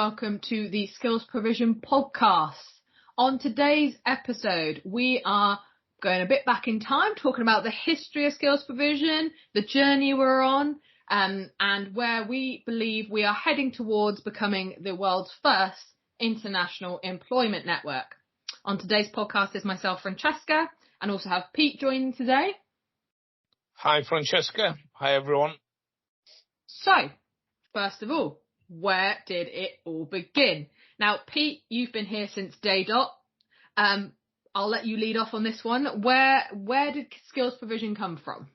welcome to the Skills Provision podcast. On today's episode, we are going a bit back in time, talking about the history of skills provision, the journey we're on, and where we believe we are heading towards becoming the world's first international employment network. On today's podcast is myself, Francesca, and also have Pete joining today. Hi, Francesca. Hi, everyone. So, first of all, where did it all begin? Now, Pete, you've been here since day dot. I'll let you lead off on this one. Where did skills provision come from?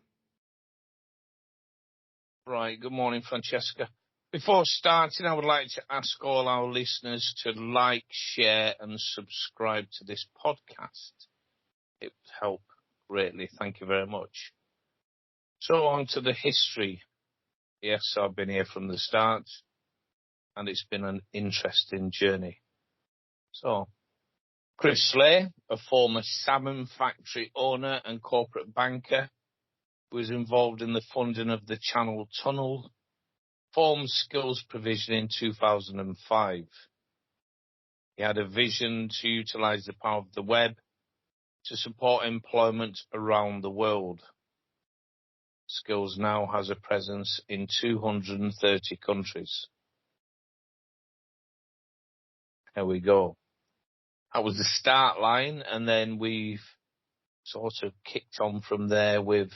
Right. Good morning, Francesca. Before starting, I would like to ask all our listeners to like, share and subscribe to this podcast. It would help greatly. Thank you very much. So on to the history. Yes, I've been here from the start, and it's been an interesting journey. So, Chris Slay, a former salmon factory owner and corporate banker, who was involved in the funding of the Channel Tunnel, formed Skills Provision in 2005. He had a vision to utilise the power of the web to support employment around the world. Skills now has a presence in 230 countries. There we go. That was the start line, and then we've sort of kicked on from there with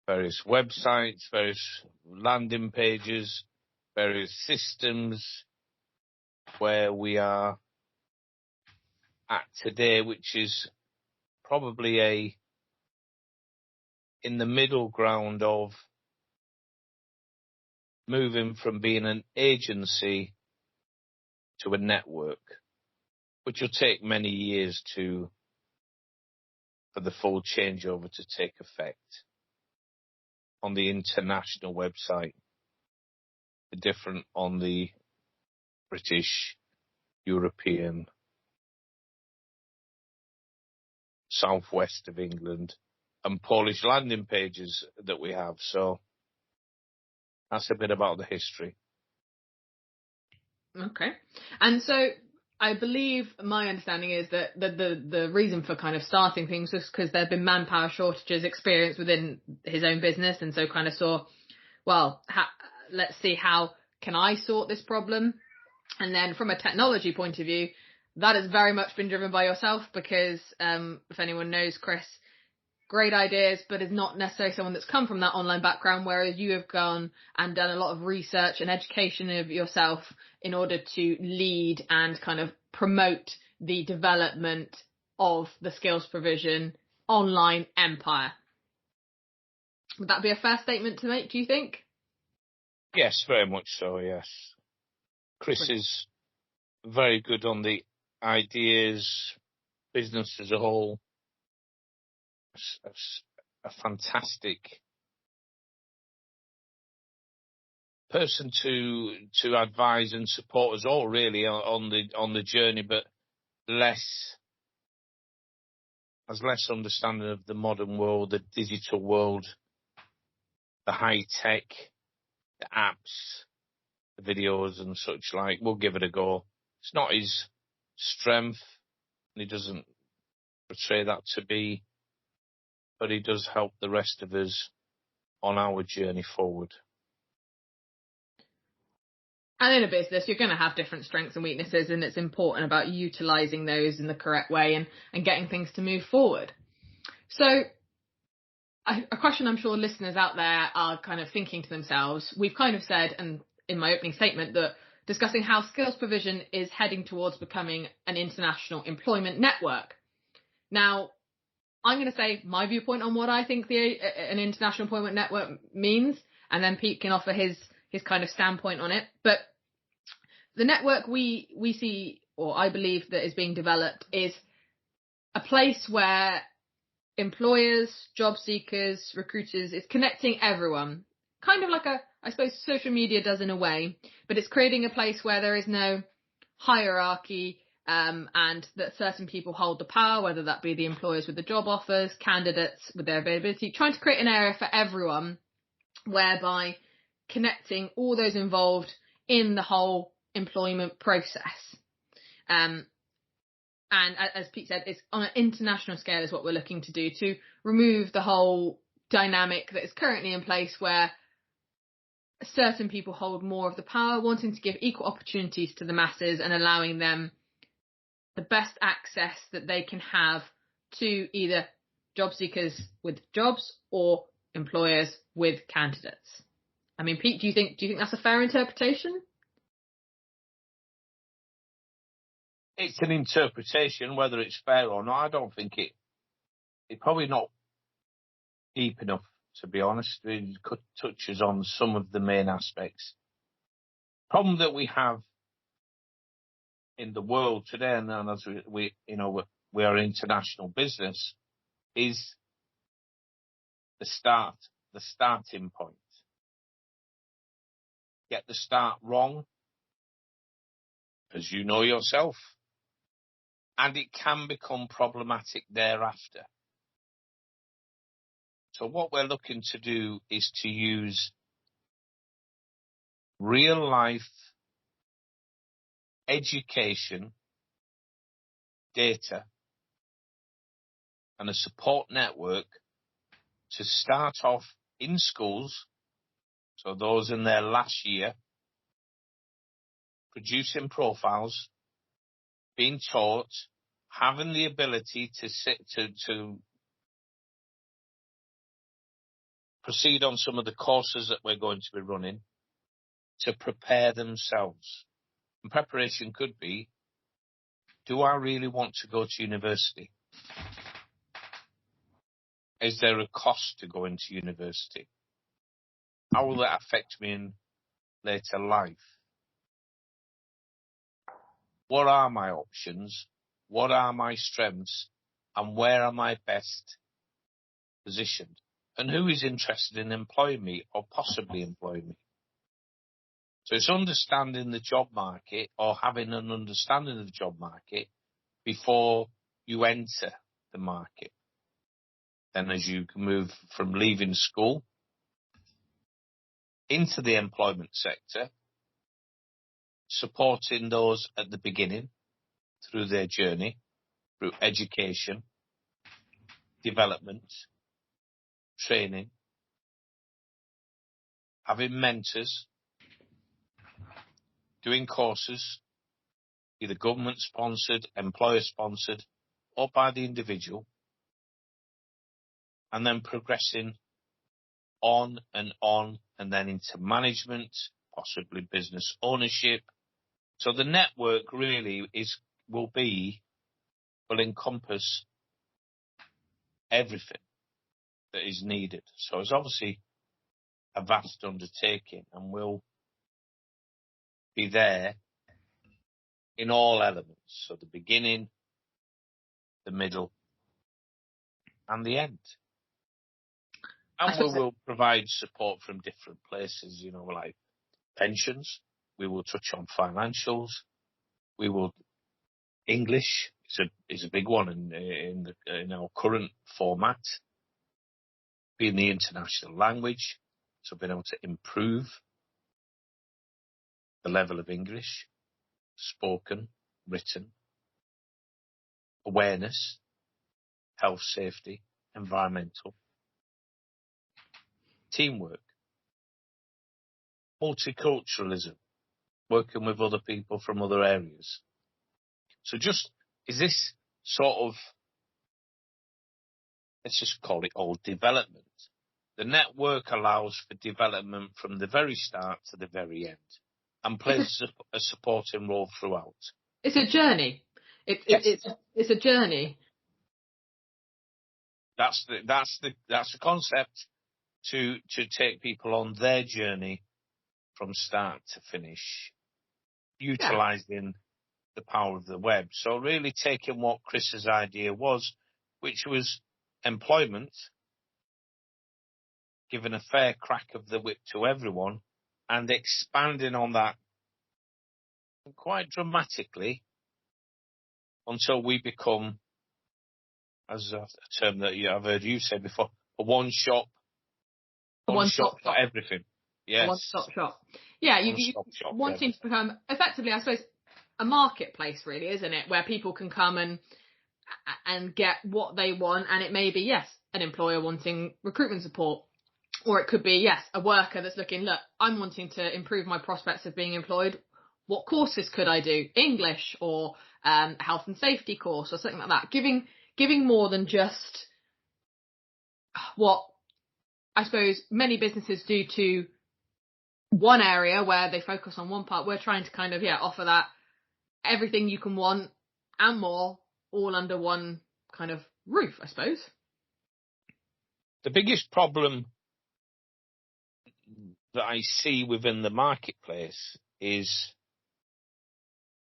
various websites, various landing pages, various systems, where we are at today, which is probably in the middle ground of moving from being an agency to a network, which will take many years for the full changeover to take effect. On the international website, the different on the British, European, southwest of England, and Polish landing pages that we have. So that's a bit about the history. Okay. And so I believe my understanding is that the reason for kind of starting things was because there have been manpower shortages experienced within his own business. And so kind of saw, well, let's see how can I sort this problem? And then from a technology point of view, that has very much been driven by yourself because if anyone knows Chris, great ideas, but is not necessarily someone that's come from that online background, whereas you have gone and done a lot of research and education of yourself in order to lead and kind of promote the development of the skills provision online empire. Would that be a fair statement to make, do you think? Yes, very much so, yes. Chris is very good on the ideas, business as a whole. A fantastic person to advise and support us all really on the journey, but has less understanding of the modern world, the digital world, the high tech, the apps, the videos and such like. We'll give it a go. It's not his strength, and he doesn't portray that to be, but he does help the rest of us on our journey forward. And in a business, you're going to have different strengths and weaknesses, and it's important about utilising those in the correct way and getting things to move forward. So a question I'm sure listeners out there are kind of thinking to themselves, we've kind of said, and in my opening statement, that discussing how skills provision is heading towards becoming an international employment network. Now, I'm going to say my viewpoint on what I think an international employment network means, and then Pete can offer his kind of standpoint on it. But the network we see, or I believe that is being developed, is a place where employers, job seekers, recruiters, is connecting everyone. Kind of like I suppose social media does in a way, but it's creating a place where there is no hierarchy, and that certain people hold the power, whether that be the employers with the job offers, candidates with their availability, trying to create an area for everyone, whereby connecting all those involved in the whole employment process. And as Pete said, it's on an international scale is what we're looking to do, to remove the whole dynamic that is currently in place where certain people hold more of the power, wanting to give equal opportunities to the masses and allowing them the best access that they can have to either job seekers with jobs or employers with candidates. I mean, Pete, do you think that's a fair interpretation? It's an interpretation. Whether it's fair or not, I don't think it's probably not deep enough, to be honest. It touches on some of the main aspects. Problem that we have in the world today, and as we are international business, is the starting point. Get the start wrong, as you know yourself, and it can become problematic thereafter. So what we're looking to do is to use real life education, data, and a support network to start off in schools, so those in their last year, producing profiles, being taught, having the ability to proceed on some of the courses that we're going to be running to prepare themselves. And preparation could be, do I really want to go to university? Is there a cost to going to university? How will that affect me in later life? What are my options? What are my strengths? And where am I best positioned? And who is interested in employing me or possibly employing me? So it's understanding the job market, or having an understanding of the job market before you enter the market. Then as you move from leaving school into the employment sector, supporting those at the beginning through their journey, through education, development, training, having mentors, doing courses, either government sponsored, employer sponsored, or by the individual, and then progressing on, and then into management, possibly business ownership. So the network really will encompass everything that is needed. So it's obviously a vast undertaking, and will be there in all elements. So the beginning, the middle, and the end. And we will provide support from different places, like pensions. We will touch on financials. English is a big one in our current format, being the international language. So being able to improve the level of English, spoken, written, awareness, health, safety, environmental, teamwork, multiculturalism, working with other people from other areas. So is this sort of, let's just call it all development. The network allows for development from the very start to the very end, and plays a supporting role throughout. It's a journey. It's a journey. That's the concept, to take people on their journey from start to finish, utilising the power of the web. So really taking what Chris's idea was, which was employment, giving a fair crack of the whip to everyone, and expanding on that quite dramatically until we become, as a term that I've heard you say before, a one-stop shop for everything. Yes. A one-stop shop. Yeah, you Shop, wanting to become effectively, I suppose, a marketplace, really, isn't it? Where people can come and get what they want, and it may be, yes, an employer wanting recruitment support, or it could be, yes, a worker that's looking, look, I'm wanting to improve my prospects of being employed. What courses could I do? English or health and safety course or something like that. Giving more than just what I suppose many businesses do to one area where they focus on one part. We're trying to kind of, offer that everything you can want and more all under one kind of roof, I suppose. The biggest problem that I see within the marketplace is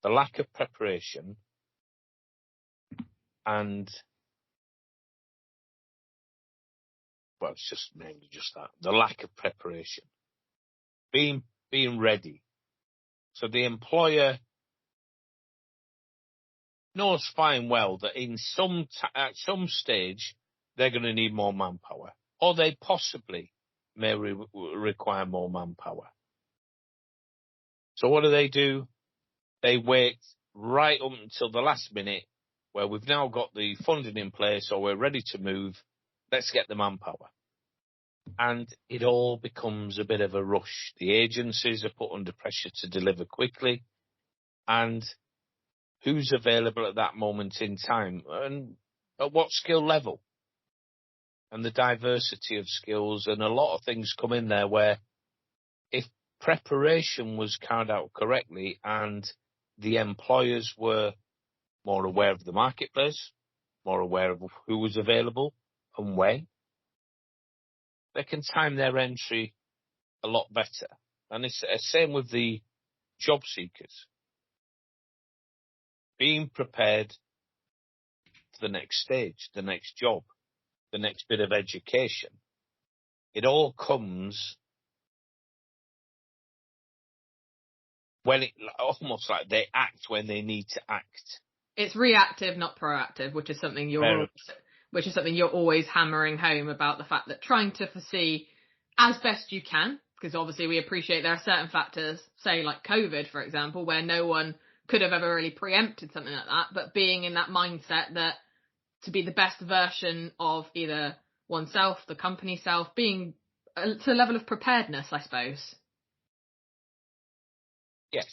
the lack of preparation and, well, it's just mainly just that, the lack of preparation. Being ready. So the employer knows fine well that at some stage they're going to need more manpower, or they possibly may require more manpower. So what do? They wait right up until the last minute where we've now got the funding in place or we're ready to move. Let's get the manpower. And it all becomes a bit of a rush. The agencies are put under pressure to deliver quickly. And who's available at that moment in time and at what skill level? And the diversity of skills, and a lot of things come in there where if preparation was carried out correctly and the employers were more aware of the marketplace, more aware of who was available and when, they can time their entry a lot better. And it's the same with the job seekers. Being prepared for the next stage, the next job, the next bit of education. It all comes when almost like they act when they need to act. It's reactive, not proactive, which is something you're always hammering home about, the fact that trying to foresee as best you can, because obviously we appreciate there are certain factors, say like COVID, for example, where no one could have ever really preempted something like that, but being in that mindset that to be the best version of either oneself, the company self, being to a level of preparedness, I suppose. Yes.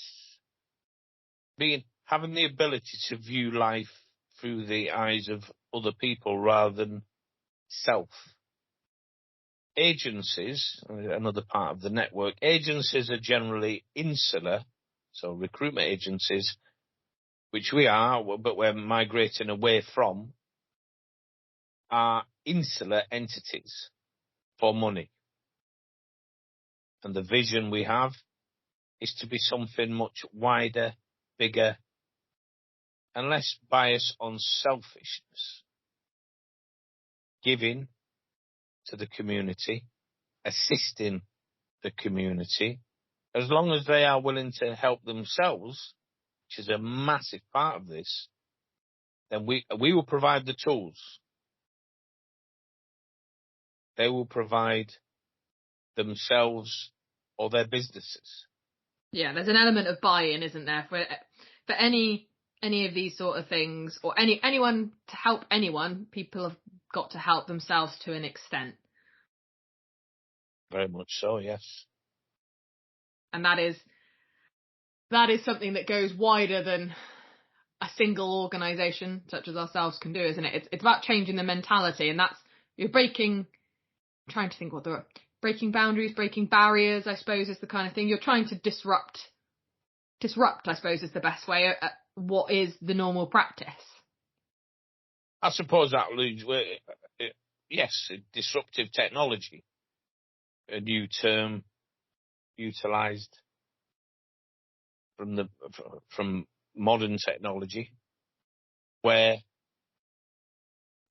Having the ability to view life through the eyes of other people rather than self. Agencies, another part of the network, agencies are generally insular, so recruitment agencies, which we are, but we're migrating away from, are insular entities for money. And the vision we have is to be something much wider, bigger, and less biased on selfishness. Giving to the community, assisting the community, as long as they are willing to help themselves, which is a massive part of this, then we will provide the tools. They will provide themselves or their businesses. Yeah, there's an element of buy-in, isn't there, for any of these sort of things, or anyone to help anyone. People have got to help themselves to an extent. Very much so, yes. And that is something that goes wider than a single organisation such as ourselves can do, isn't it? It's about changing the mentality, and that's you're breaking. I'm trying to think what the breaking boundaries, breaking barriers, I suppose, is the kind of thing you're trying to disrupt. Disrupt, I suppose, is the best way at what is the normal practice. I suppose that leads, yes, disruptive technology, a new term utilised from modern technology, where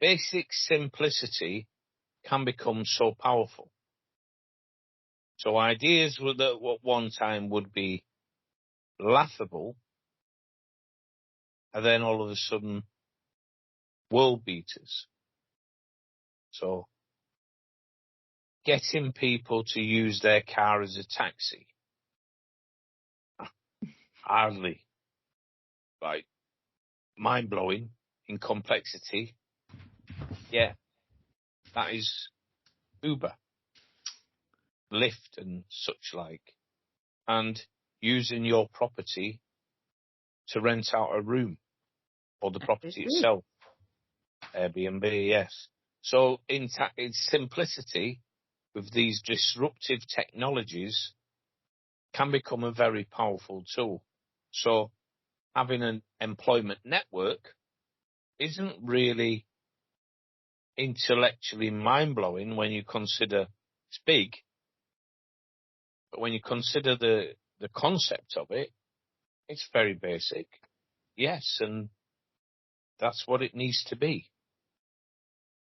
basic simplicity can become so powerful. So ideas that at one time would be laughable are then all of a sudden world beaters. So getting people to use their car as a taxi. Hardly. Like, mind-blowing in complexity. Yeah, that is Uber, Lyft and such like. And using your property to rent out a room or the property itself. Airbnb, yes. So in simplicity, with these disruptive technologies, can become a very powerful tool. So having an employment network isn't really intellectually mind-blowing when you consider it's big, but when you consider the concept of it, it's very basic. Yes, and that's what it needs to be.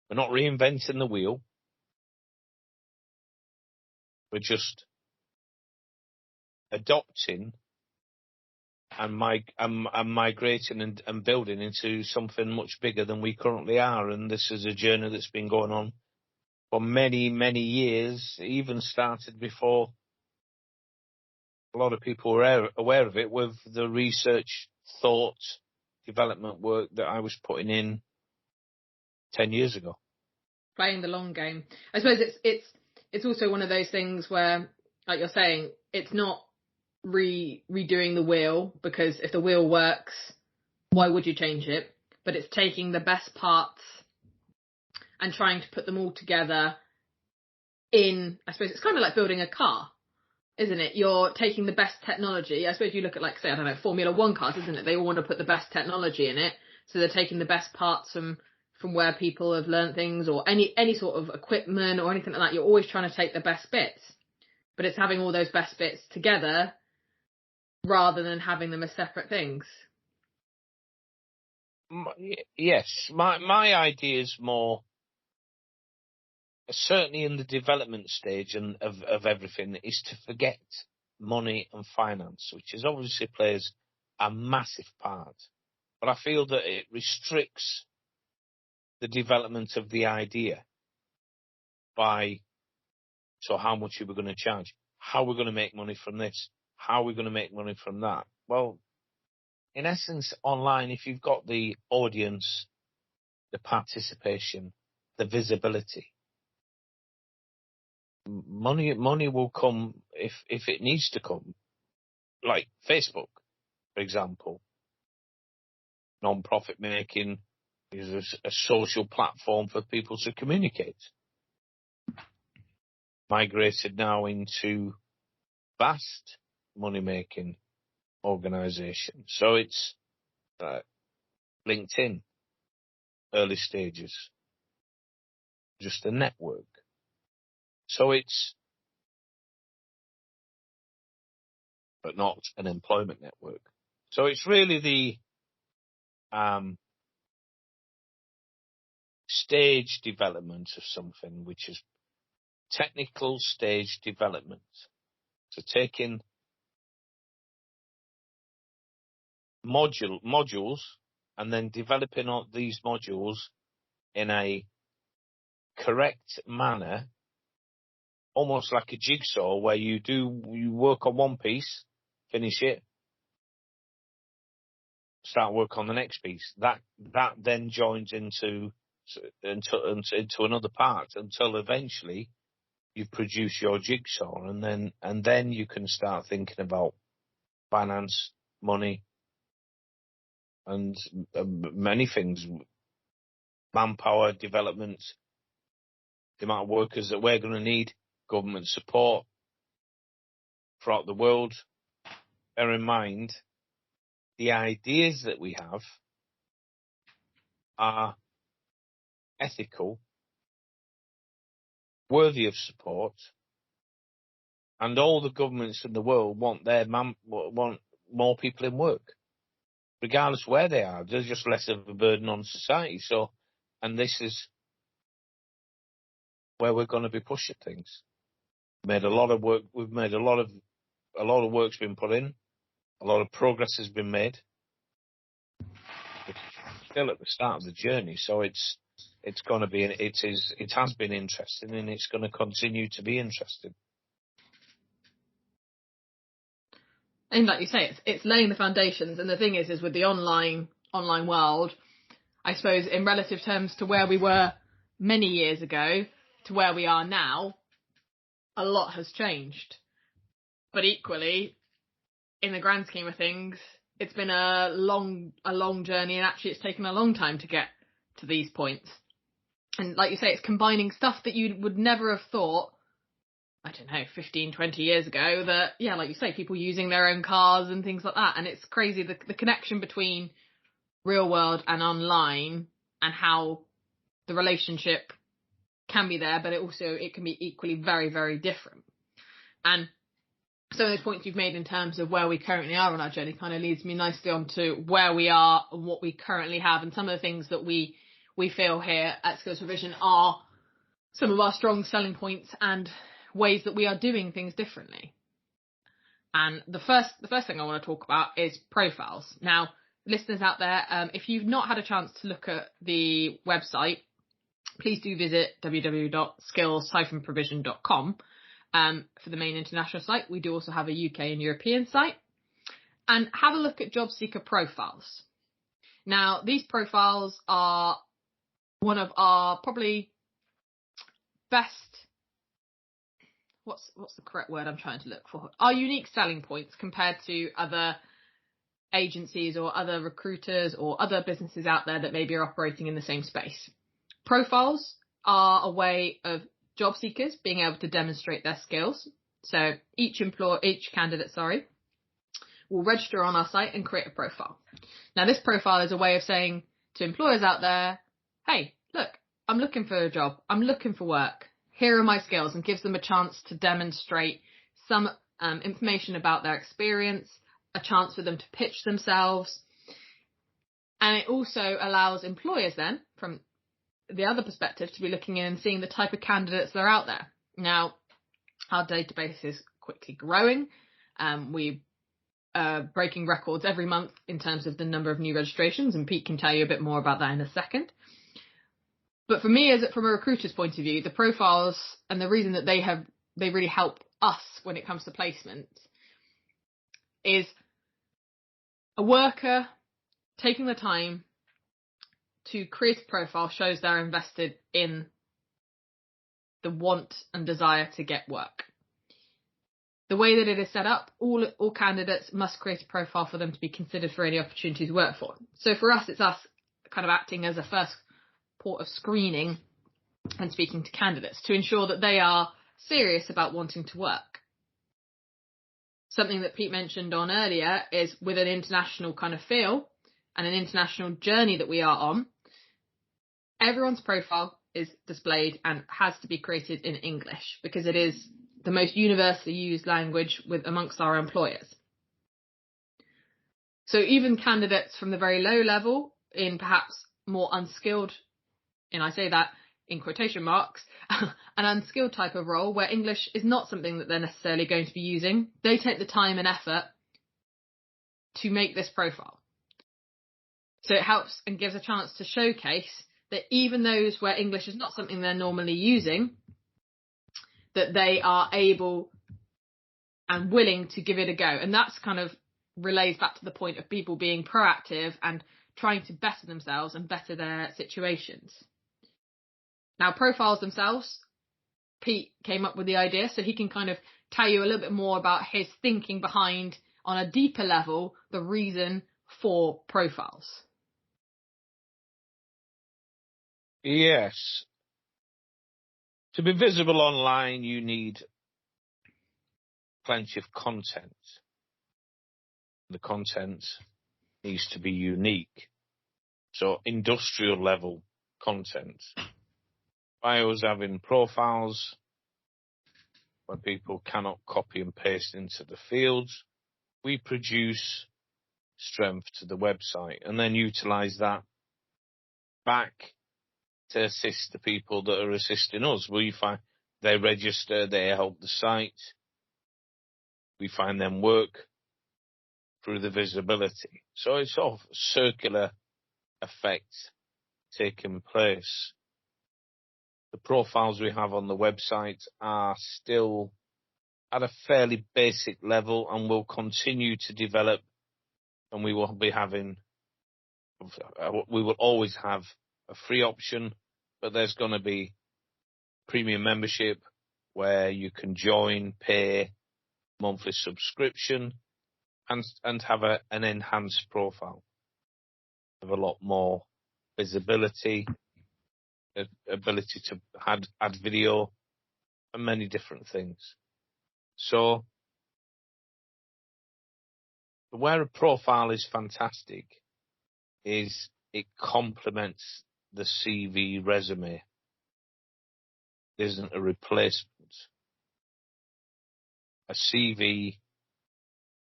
We're not reinventing the wheel. We're just adopting and migrating and building into something much bigger than we currently are. And this is a journey that's been going on for many, many years. It even started before a lot of people were aware of it, with the research, thought, development work that I was putting in 10 years ago. Playing the long game. I suppose it's also one of those things where, like you're saying, it's not redoing the wheel, because if the wheel works, why would you change it? But it's taking the best parts and trying to put them all together in, I suppose it's kind of like building a car, isn't it? You're taking the best technology. I suppose you look at, like, say, I don't know, Formula One cars, isn't it? They all want to put the best technology in it. So they're taking the best parts from where people have learned things, or any sort of equipment or anything like that. You're always trying to take the best bits, but it's having all those best bits together rather than having them as separate things. Yes, my idea is more, certainly in the development stage and of everything, is to forget money and finance, which is obviously plays a massive part. But I feel that it restricts the development of the idea by, so how much are we going to charge? How are we going to make money from this? How are we going to make money from that? Well, in essence, online, if you've got the audience, the participation, the visibility, money will come if it needs to come. Like Facebook, for example, non-profit making is a social platform for people to communicate. Migrated now into vast money-making organisation. So it's LinkedIn, early stages, just a network. So it's, but not an employment network. So it's really the stage development of something, which is technical stage development. So taking modules and then developing all these modules in a correct manner, almost like a jigsaw, where you work on one piece, finish it, start work on the next piece. That then joins into another part until eventually you produce your jigsaw, and then you can start thinking about finance, money, and many things, manpower development, the amount of workers that we're going to need, government support throughout the world. Bear in mind, the ideas that we have are ethical, worthy of support, and all the governments in the world want want more people in work, regardless where they are. There's just less of a burden on society. So, and this is where we're going to be pushing things. Made a lot of work. We've made a lot of work's been put in. A lot of progress has been made. It's still at the start of the journey, so it's it's going to be, it has been interesting, and it's going to continue to be interesting. And like you say, it's laying the foundations. And the thing is with the online world, I suppose in relative terms to where we were many years ago to where we are now, a lot has changed. But equally, in the grand scheme of things, it's been a long journey, and actually it's taken a long time to get to these points. And like you say, it's combining stuff that you would never have thought, I don't know, 15, 20 years ago, that, yeah, like you say, people using their own cars and things like that. And it's crazy, the connection between real world and online, and how the relationship can be there, but it can be equally very, very different. And some of those points you've made in terms of where we currently are on our journey kind of leads me nicely on to where we are and what we currently have, and some of the things that we feel here at Skills Provision are some of our strong selling points and ways that we are doing things differently. And the first thing I want to talk about is profiles. Now, listeners out there, if you've not had a chance to look at the website, please do visit www.skills-provision.com for the main international site. We do also have a UK and European site. And have a look at job seeker profiles. Now, these profiles are one of our probably best, what's the correct word I'm trying to look for? Our unique selling points compared to other agencies or other recruiters or other businesses out there that maybe are operating in the same space. Profiles are a way of job seekers being able to demonstrate their skills. So each candidate will register on our site and create a profile. Now, this profile is a way of saying to employers out there, hey, look, I'm looking for a job. I'm looking for work. Here are my skills, and gives them a chance to demonstrate some information about their experience, a chance for them to pitch themselves. And it also allows employers then, from the other perspective, to be looking in and seeing the type of candidates that are out there. Now, our database is quickly growing. We are breaking records every month in terms of the number of new registrations, and Pete can tell you a bit more about that in a second. But for me, from a recruiter's point of view, the profiles and the reason that they really help us when it comes to placement is a worker taking the time to create a profile shows they're invested in the want and desire to get work. The way that it is set up, all candidates must create a profile for them to be considered for any opportunity to work for. So for us, it's us kind of acting as a first port of screening and speaking to candidates to ensure that they are serious about wanting to work. Something that Pete mentioned on earlier is with an international kind of feel and an international journey that we are on, everyone's profile is displayed and has to be created in English because it is the most universally used language amongst our employers. So even candidates from the very low level in perhaps more unskilled, and I say that in quotation marks, an unskilled type of role where English is not something that they're necessarily going to be using, they take the time and effort to make this profile. So it helps and gives a chance to showcase that even those where English is not something they're normally using, that they are able and willing to give it a go. And that's kind of relays back to the point of people being proactive and trying to better themselves and better their situations. Now, profiles themselves, Pete came up with the idea, so he can kind of tell you a little bit more about his thinking behind, on a deeper level, the reason for profiles. Yes. To be visible online, you need plenty of content. The content needs to be unique. So industrial level content. Bios having profiles where people cannot copy and paste into the fields. We produce strength to the website and then utilize that back to assist the people that are assisting us. We find they register, they help the site. We find them work through the visibility. So it's sort of circular effect taken place. The profiles we have on the website are still at a fairly basic level and will continue to develop, and we will always have a free option, but there's going to be premium membership where you can join, pay monthly subscription, and have an enhanced profile. Have a lot more visibility, ability to add video, and many different things. So, where a profile is fantastic is it complements the CV resume. It isn't a replacement. A CV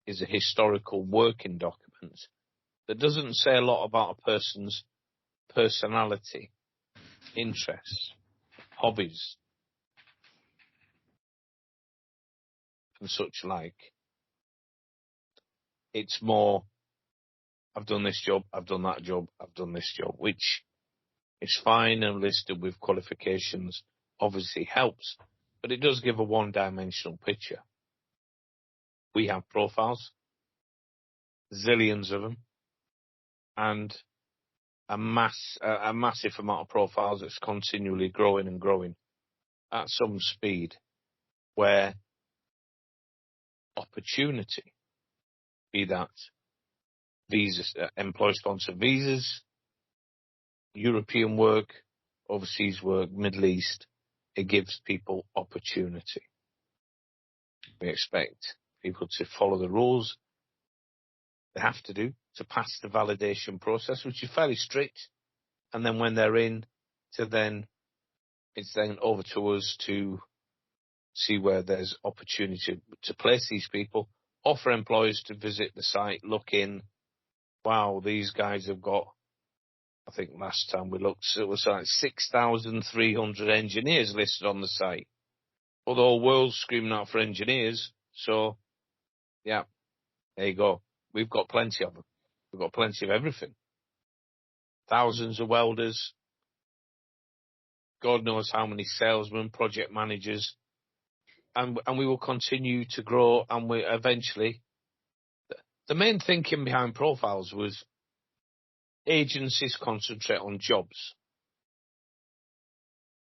is a historical working document that doesn't say a lot about a person's personality, interests, hobbies, and such like. It's more, I've done this job, I've done that job, I've done this job, which is fine and listed with qualifications, obviously helps, but it does give a one-dimensional picture. We have profiles, zillions of them, and a massive amount of profiles that's continually growing and growing at some speed, where opportunity, be that visas, employer-sponsored visas, European work, overseas work, Middle East, it gives people opportunity. We expect people to follow the rules they have to pass the validation process, which is fairly strict. And then when they're in, it's then over to us to see where there's opportunity to place these people, or for employers to visit the site, look in. Wow, these guys have got, I think last time we looked, it was like 6,300 engineers listed on the site. Well, the whole world's screaming out for engineers. So, yeah, there you go. We've got plenty of them. We've got plenty of everything. Thousands of welders. God knows how many salesmen, project managers. And we will continue to grow. And we eventually, the main thinking behind profiles was agencies concentrate on jobs.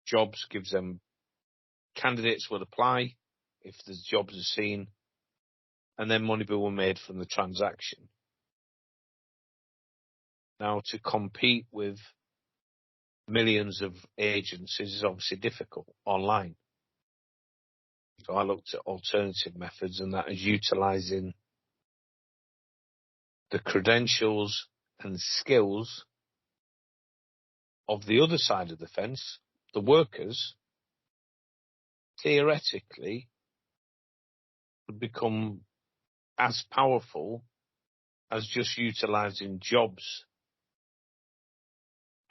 Jobs gives them, candidates will apply if the jobs are seen, and then money will be made from the transaction. Now, to compete with millions of agencies is obviously difficult online. So I looked at alternative methods, and that is utilising the credentials and skills of the other side of the fence, the workers, theoretically would become as powerful as just utilising jobs.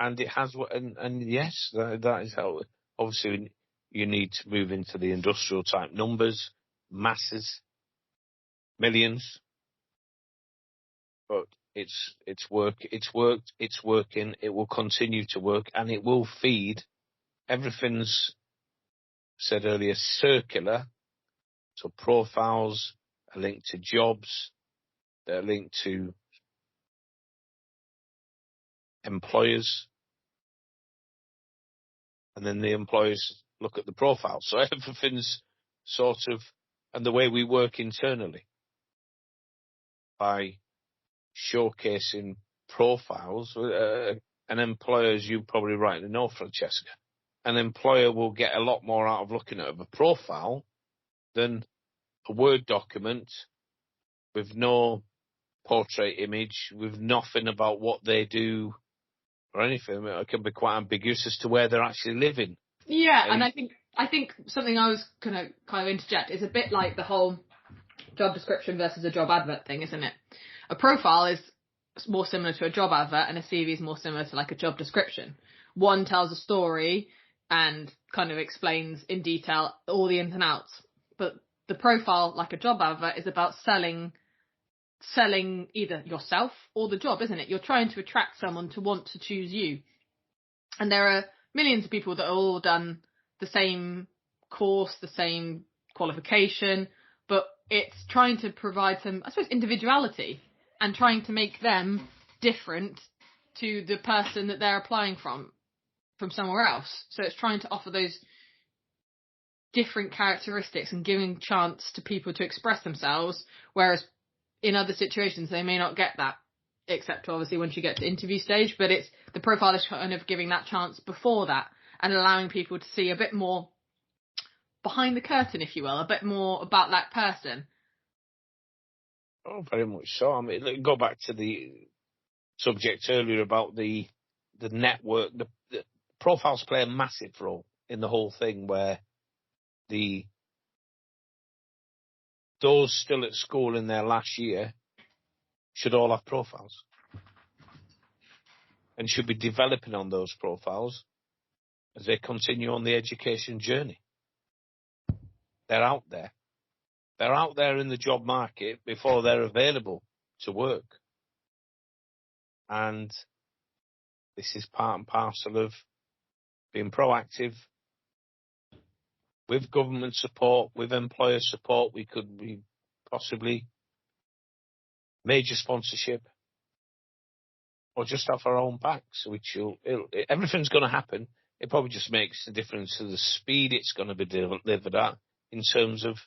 And it has, and yes, that is how, obviously you need to move into the industrial type numbers, masses, millions, but it's worked, it's working, it will continue to work, and it will feed. Everything's, said earlier, circular. So profiles are linked to jobs, they're linked to employers, and then the employers look at the profile. So everything's sort of, and the way we work internally, by showcasing profiles, an employer, as you probably rightly know, Francesca, an employer will get a lot more out of looking at a profile than a Word document with no portrait image, with nothing about what they do or anything. It can be quite ambiguous as to where they're actually living. Yeah, and I think something I was gonna kind of interject is a bit like the whole job description versus a job advert thing, isn't it? A profile is more similar to a job advert, and a CV is more similar to like a job description. One tells a story and kind of explains in detail all the ins and outs, but the profile, like a job advert, is about selling either yourself or the job, isn't it? You're trying to attract someone to want to choose you. And there are millions of people that have all done the same course, the same qualification, but it's trying to provide some, I suppose, individuality and trying to make them different to the person that they're applying from somewhere else. So it's trying to offer those different characteristics and giving chance to people to express themselves, whereas in other situations they may not get that, except obviously once you get to interview stage. But it's the profile is kind of giving that chance before that and allowing people to see a bit more behind the curtain, if you will, a bit more about that person. Oh, very much so. I mean, go back to the subject earlier about the network. The profiles play a massive role in the whole thing, where those still at school in their last year should all have profiles and should be developing on those profiles as they continue on the education journey. They're out there. They're out there in the job market before they're available to work. And this is part and parcel of being proactive. With government support, with employer support, we could be possibly major sponsorship, or just off our own backs, which everything's going to happen. It probably just makes a difference to the speed it's going to be delivered at in terms of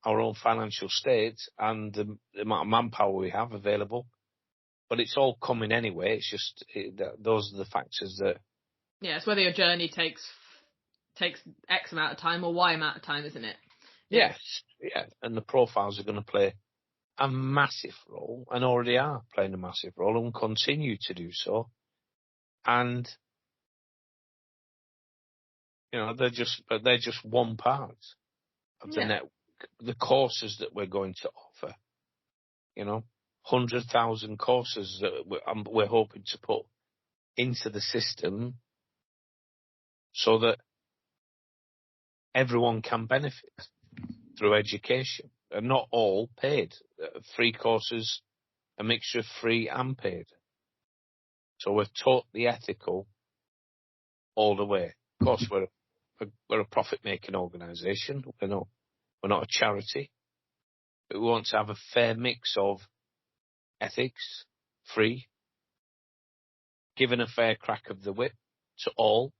our own financial state and the amount of manpower we have available. But it's all coming anyway. It's just those are the factors that. Yeah, it's whether your journey takes X amount of time or Y amount of time, isn't it? Yes, yeah, and the profiles are going to play a massive role, and already are playing a massive role, and continue to do so. And they're just one part of the network. The courses that we're going to offer, 100,000 courses that we're hoping to put into the system, so that everyone can benefit through education, and not all paid. Free courses, a mixture of free and paid. So we're totally ethical all the way. Of course, we're a profit-making organisation. We're not a charity. But we want to have a fair mix of ethics, free, giving a fair crack of the whip to all,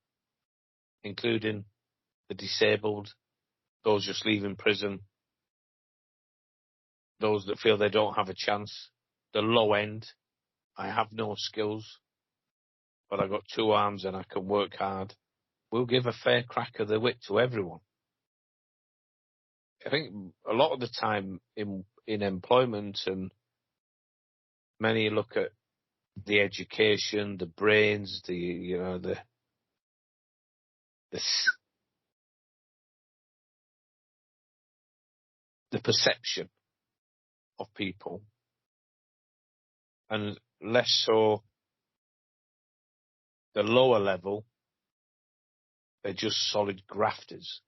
including the disabled, those just leaving prison, those that feel they don't have a chance, the low end. I have no skills, but I've got 2 arms and I can work hard. We'll give a fair crack of the whip to everyone. I think a lot of the time in employment, and many look at the education, the brains, the perception of people, and less so the lower level. They're just solid grafters,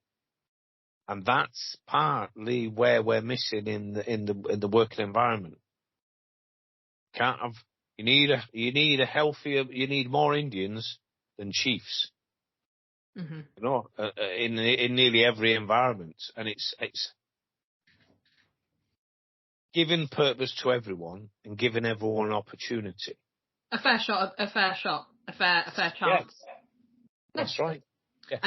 and that's partly where we're missing in the working environment. You need more Indians than chiefs. Mm-hmm. In nearly every environment, and it's giving purpose to everyone and giving everyone an opportunity. A fair chance. Yeah. That's right. Yes.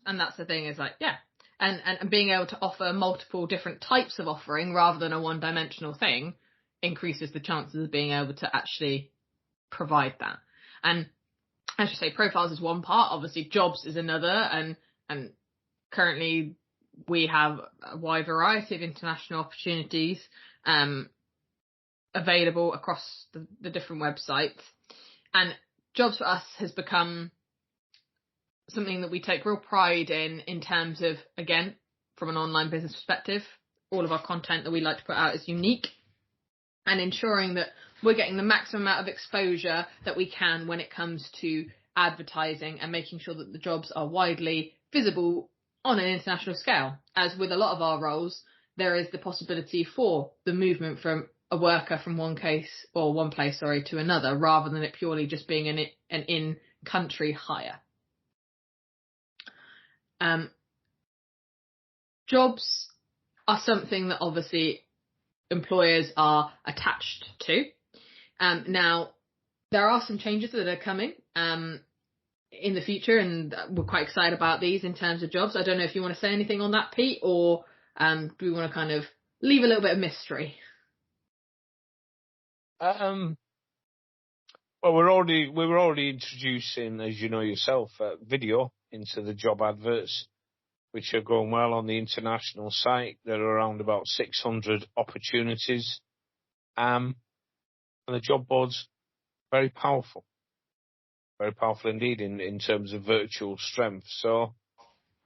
And that's the thing, is like, yeah. And being able to offer multiple different types of offering rather than a one-dimensional thing increases the chances of being able to actually provide that. And as you say, profiles is one part, obviously jobs is another, and currently we have a wide variety of international opportunities available across the different websites. And jobs for us has become something that we take real pride in terms of, again, from an online business perspective, all of our content that we like to put out is unique, and ensuring that we're getting the maximum amount of exposure that we can when it comes to advertising, and making sure that the jobs are widely visible on an international scale. As with a lot of our roles, there is the possibility for the movement from a worker from one place to another, rather than it purely just being an in country hire. Jobs are something that obviously employers are attached to. Now, there are some changes that are coming in the future, and we're quite excited about these in terms of jobs. I don't know if you want to say anything on that, Pete, or do we want to kind of leave a little bit of mystery? Well, we were already introducing, as you know yourself, video into the job adverts, which are going well on the international site. There are around about 600 opportunities, and the job board's very powerful indeed in terms of virtual strength. So,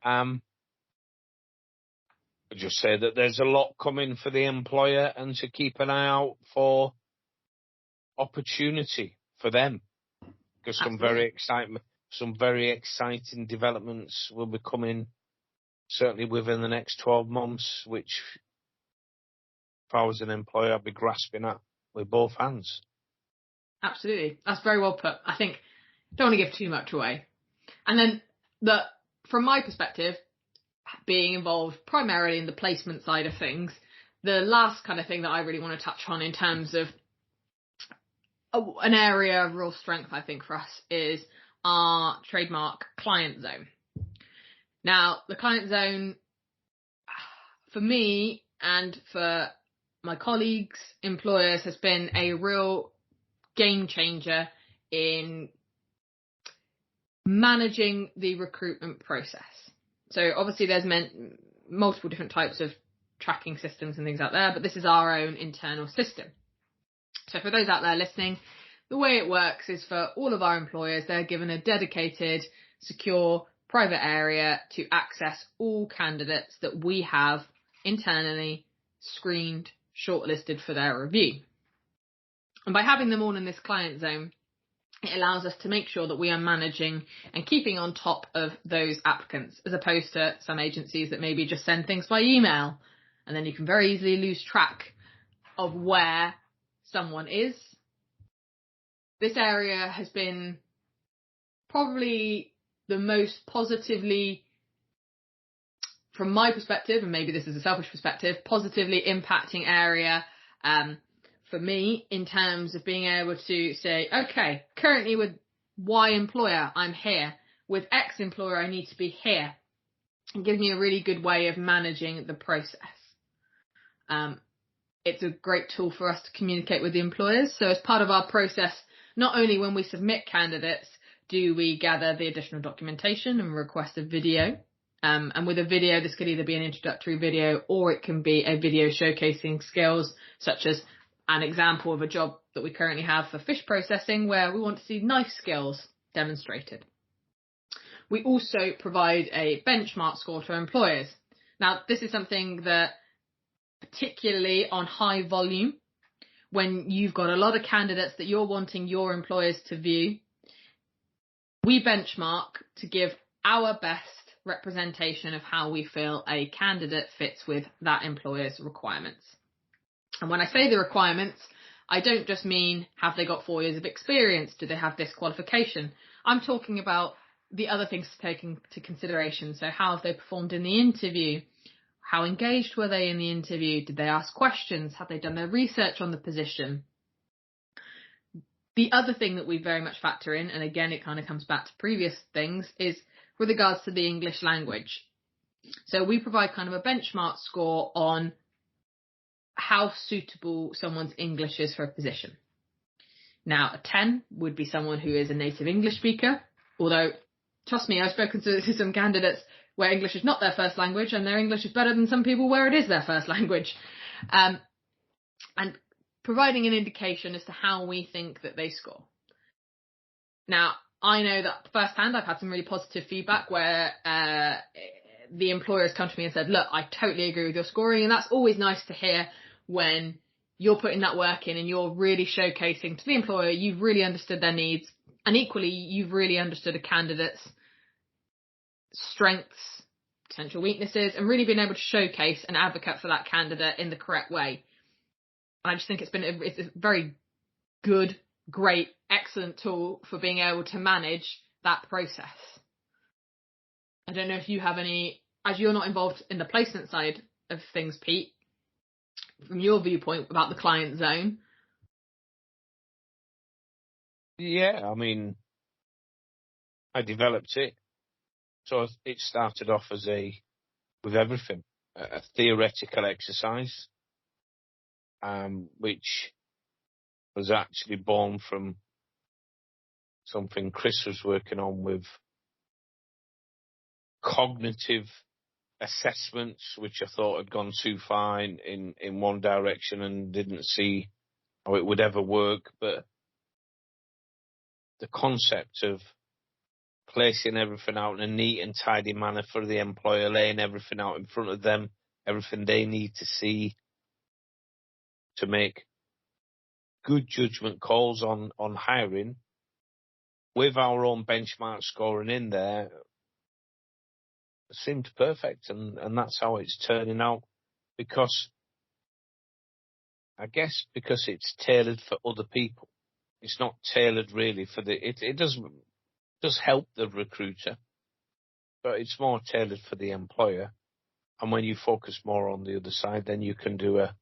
I just say that there's a lot coming for the employer, and to keep an eye out for opportunity for them, because some very exciting developments will be coming certainly within the next 12 months, which if I was an employer, I'd be grasping at with both hands. Absolutely. That's very well put. I think don't want to give too much away. And then from my perspective, being involved primarily in the placement side of things, the last kind of thing that I really want to touch on in terms of an area of real strength, I think, for us is our trademark client zone. Now, the client zone, for me and for my colleagues, employers, has been a real game changer in managing the recruitment process. So obviously there's multiple different types of tracking systems and things out there, but this is our own internal system. So for those out there listening, the way it works is for all of our employers, they're given a dedicated, secure, private area to access all candidates that we have internally screened, shortlisted for their review. And by having them all in this client zone, it allows us to make sure that we are managing and keeping on top of those applicants, as opposed to some agencies that maybe just send things by email, and then you can very easily lose track of where someone is. This area has been probably the most positively, from my perspective, and maybe this is a selfish perspective, positively impacting area for me in terms of being able to say, okay, currently with Y employer, I'm here. With X employer, I need to be here. It gives me a really good way of managing the process. It's a great tool for us to communicate with the employers. So as part of our process, not only when we submit candidates, do we gather the additional documentation and request a video. And with a video, this could either be an introductory video or it can be a video showcasing skills, such as an example of a job that we currently have for fish processing, where we want to see knife skills demonstrated. We also provide a benchmark score to our employers. Now, this is something that, particularly on high volume, when you've got a lot of candidates that you're wanting your employers to view, we benchmark to give our best representation of how we feel a candidate fits with that employer's requirements. And when I say the requirements, I don't just mean have they got 4 years of experience, do they have this qualification? I'm talking about the other things to take into consideration. So how have they performed in the interview? How engaged were they in the interview? Did they ask questions? Have they done their research on the position? The other thing that we very much factor in, and again, it kind of comes back to previous things, is with regards to the English language. So we provide kind of a benchmark score on how suitable someone's English is for a position. Now, a 10 would be someone who is a native English speaker, although, trust me, I've spoken to some candidates where English is not their first language and their English is better than some people where it is their first language. And providing an indication as to how we think that they score. Now, I know that firsthand I've had some really positive feedback where the employers come to me and said, look, I totally agree with your scoring, and that's always nice to hear when you're putting that work in and you're really showcasing to the employer you've really understood their needs, and equally you've really understood a candidate's strengths, potential weaknesses, and really been able to showcase and advocate for that candidate in the correct way. And I just think it's a very good, great, excellent tool for being able to manage that process. I don't know if you have any, as you're not involved in the placement side of things, Pete, from your viewpoint about the client zone. Yeah, I mean, I developed it. So it started off as with everything, a theoretical exercise, which was actually born from something Chris was working on with cognitive assessments, which I thought had gone too far in one direction and didn't see how it would ever work. But the concept of placing everything out in a neat and tidy manner for the employer, laying everything out in front of them, everything they need to see to make good judgment calls on hiring, with our own benchmark scoring in there, seemed perfect, and that's how it's turning out. Because I guess because it's tailored for other people, it's not tailored really for it does help the recruiter, but it's more tailored for the employer. And when you focus more on the other side, then you can do a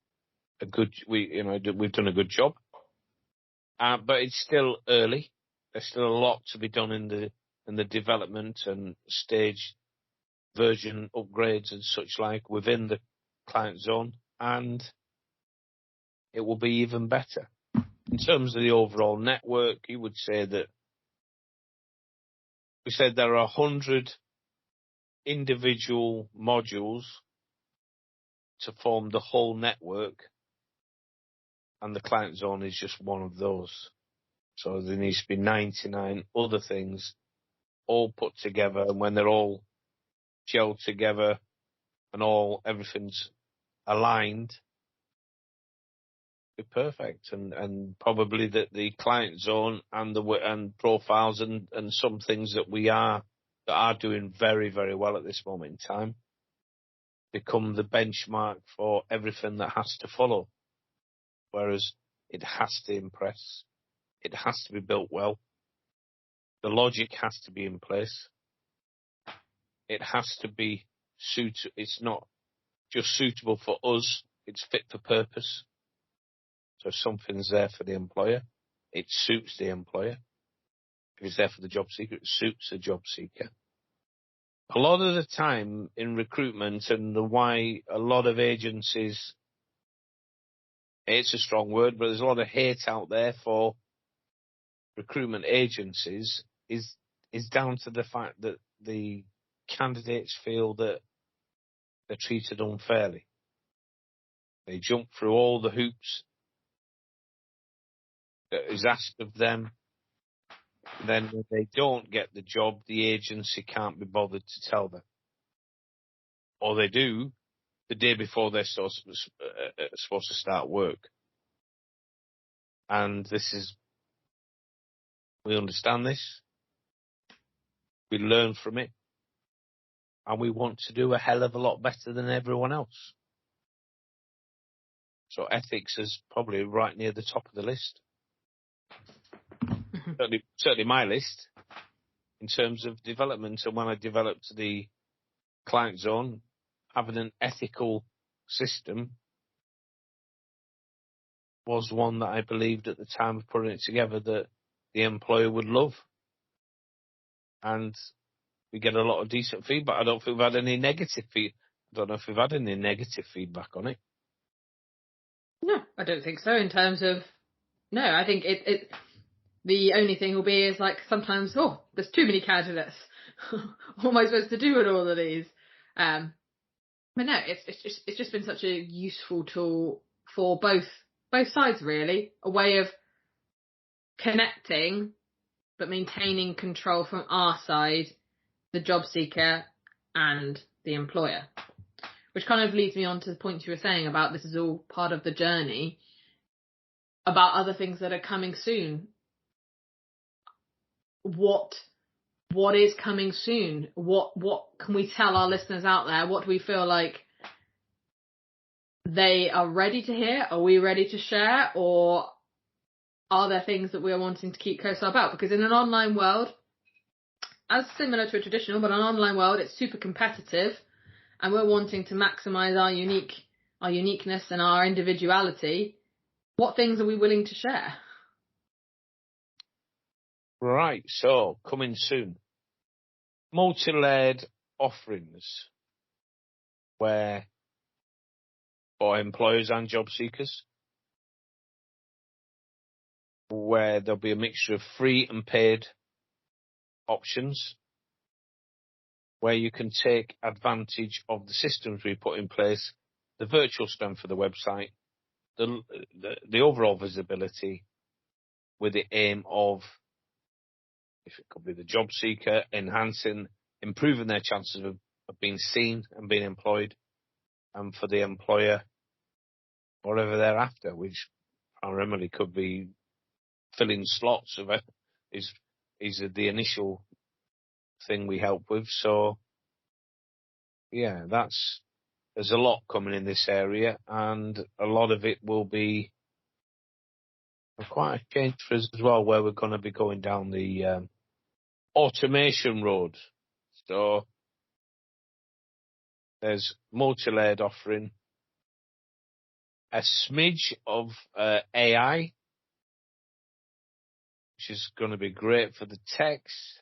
good. We've done a good job, but it's still early. There's still a lot to be done in the development and stage version upgrades and such like within the client zone, and it will be even better. In terms of the overall network, you would say that we said there are 100 individual modules to form the whole network, and the client zone is just one of those. So there needs to be 99 other things all put together, and when they're all gelled together and everything's aligned, be perfect. And probably that the client zone and profiles and some things that are doing very, very well at this moment in time become the benchmark for everything that has to follow. Whereas it has to impress, it has to be built well, the logic has to be in place, it has to be it's not just suitable for us, it's fit for purpose. So if something's there for the employer, it suits the employer. If it's there for the job seeker, it suits the job seeker. A lot of the time in recruitment, and why a lot of agencies, it's a strong word, but there's a lot of hate out there for recruitment agencies, is down to the fact that the candidates feel that they're treated unfairly. They jump through all the hoops that is asked of them. Then when they don't get the job, the agency can't be bothered to tell them. Or they do the day before they're supposed to start work. And we understand this, we learn from it, and we want to do a hell of a lot better than everyone else. So ethics is probably right near the top of the list. Certainly my list in terms of development. And when I developed the client zone, having an ethical system was one that I believed at the time of putting it together that the employer would love. And we get a lot of decent feedback. I don't think we've had any negative feedback on it. No, I don't think so. In terms of, no, I think it the only thing will be is like sometimes, there's too many candidates. What am I supposed to do with all of these? But no, it's just been such a useful tool for both sides, really. A way of connecting, but maintaining control from our side, the job seeker and the employer. Which kind of leads me on to the point you were saying about this is all part of the journey, about other things that are coming soon. What is coming soon? What can we tell our listeners out there? What do we feel like they are ready to hear? Are we ready to share? Or are there things that we are wanting to keep close about? Because in an online world, as similar to a traditional, but an online world, it's super competitive, and we're wanting to maximise our uniqueness and our individuality. What things are we willing to share? Right, so coming soon. Multi-layered offerings where for employers and job seekers, where there'll be a mixture of free and paid options, where you can take advantage of the systems we put in place, the virtual strength of the website, the overall visibility, with the aim of, if it could be the job seeker, improving their chances of being seen and being employed, and for the employer, whatever they're after, which primarily could be filling slots of it, is the initial thing we help with. So, yeah, there's a lot coming in this area, and a lot of it will be quite a change for us as well, where we're going to be going down the automation road. So there's multi-layered offering, a smidge of AI, which is going to be great for the text.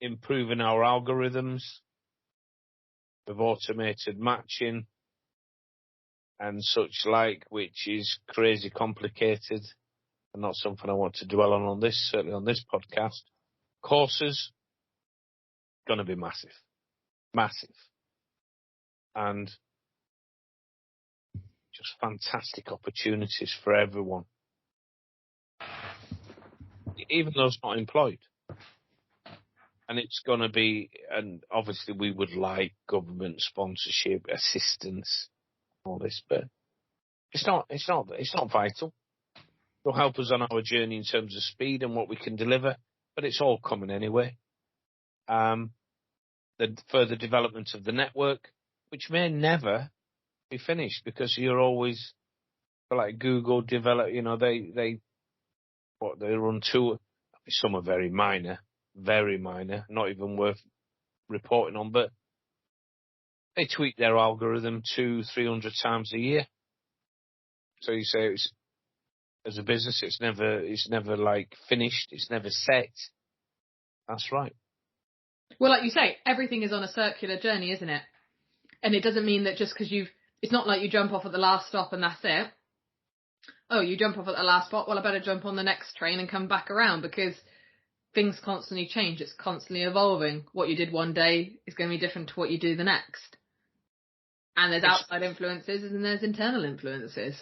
Improving our algorithms with automated matching and such like, which is crazy complicated and not something I want to dwell on this, certainly on this podcast. Courses, going to be massive. And just fantastic opportunities for everyone, even those not employed. And it's going to be, and obviously we would like government sponsorship, assistance, all this, but it's not vital. It'll help us on our journey in terms of speed and what we can deliver, but it's all coming anyway. The further development of the network, which may never be finished, because you're always, like Google develop, they run two, some are very minor, not even worth reporting on, but they tweak their algorithm 200-300 times a year. So you say as a business, it's never like finished, it's never set. That's right. Well, like you say, everything is on a circular journey, isn't it? And it doesn't mean that just because it's not like you jump off at the last stop and that's it. Oh, you jump off at the last spot, well, I better jump on the next train and come back around, because things constantly change. It's constantly evolving. What you did one day is going to be different to what you do the next. And there's outside influences and there's internal influences.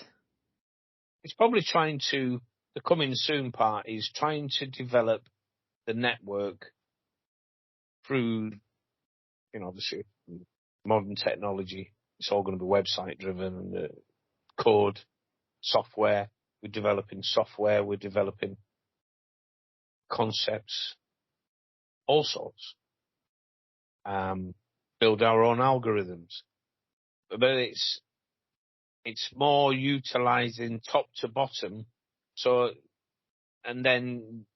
It's probably the coming soon part is trying to develop the network through, obviously modern technology. It's all going to be website driven, and code, software. We're developing software. We're developing concepts, all sorts. Build our own algorithms, but it's more utilizing top to bottom. So, and then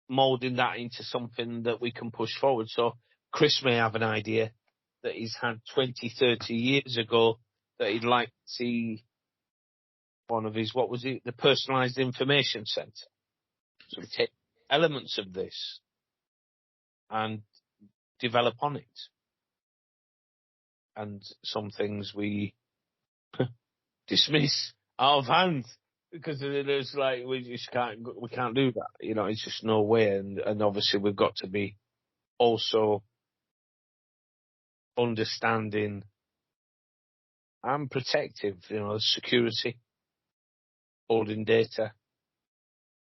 molding that into something that we can push forward. So Chris may have an idea that he's had 20, 30 years ago that he'd like to see one of his, what was it? The personalized information center. So we take elements of this and develop on it. And some things we dismiss out of hand because there's like, we can't do that. It's just no way. And obviously we've got to be also understanding and protective, security, holding data,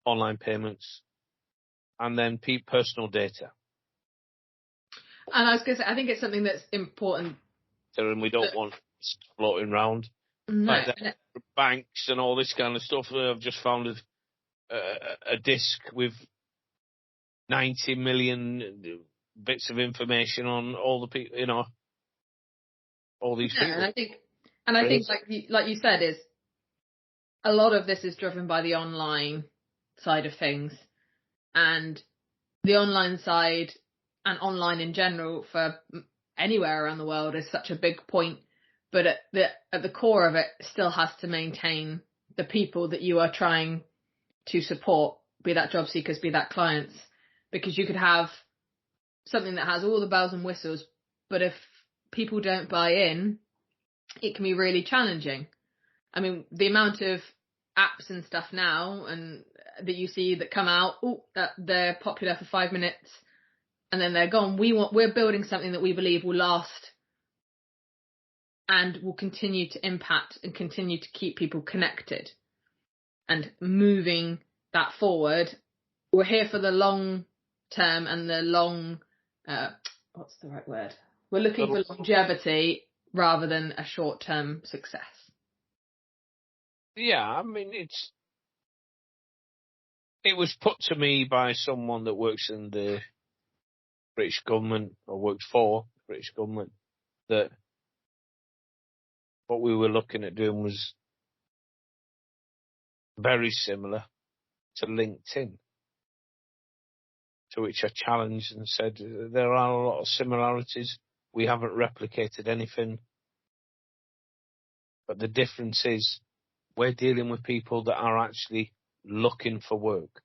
online payments, and then personal data. And I was going to say, I think it's something that's important. And we don't want floating around. No. Like banks and all this kind of stuff. I've just found a disk with 90 million bits of information on all the people, all these people. And I think like you said, is a lot of this is driven by the online side of things, and the online side and online in general for anywhere around the world is such a big point, but at the core of it still has to maintain the people that you are trying to support, be that job seekers, be that clients, because you could have something that has all the bells and whistles, but if people don't buy in, it can be really challenging. I mean, the amount of apps and stuff now and that you see that come out, that they're popular for 5 minutes and then they're gone. We're building something that we believe will last and will continue to impact and continue to keep people connected and moving that forward. We're here for the long term and the long, what's the right word? We're looking for longevity rather than a short-term success. Yeah, I mean, it was put to me by someone that works in the British government or works for the British government that what we were looking at doing was very similar to LinkedIn, to which I challenged and said there are a lot of similarities. We haven't replicated anything, but the difference is we're dealing with people that are actually looking for work.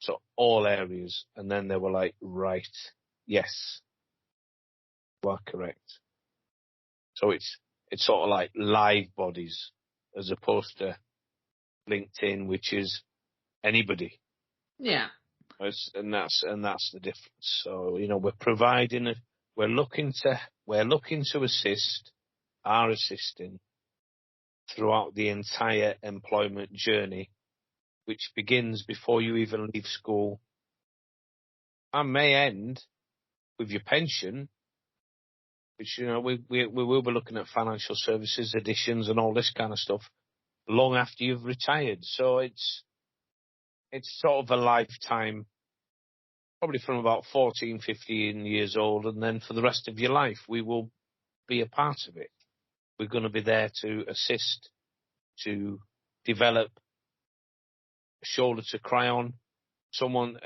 So all areas. And then they were like, right, yes, you are correct. So it's sort of like live bodies as opposed to LinkedIn, which is anybody. Yeah. And that's the difference. So, we're looking to assist, are assisting throughout the entire employment journey, which begins before you even leave school and may end with your pension, which, we will be looking at financial services, additions and all this kind of stuff long after you've retired. So it's sort of a lifetime, probably from about 14, 15 years old, and then for the rest of your life, we will be a part of it. We're going to be there to assist, to develop, a shoulder to cry on, someone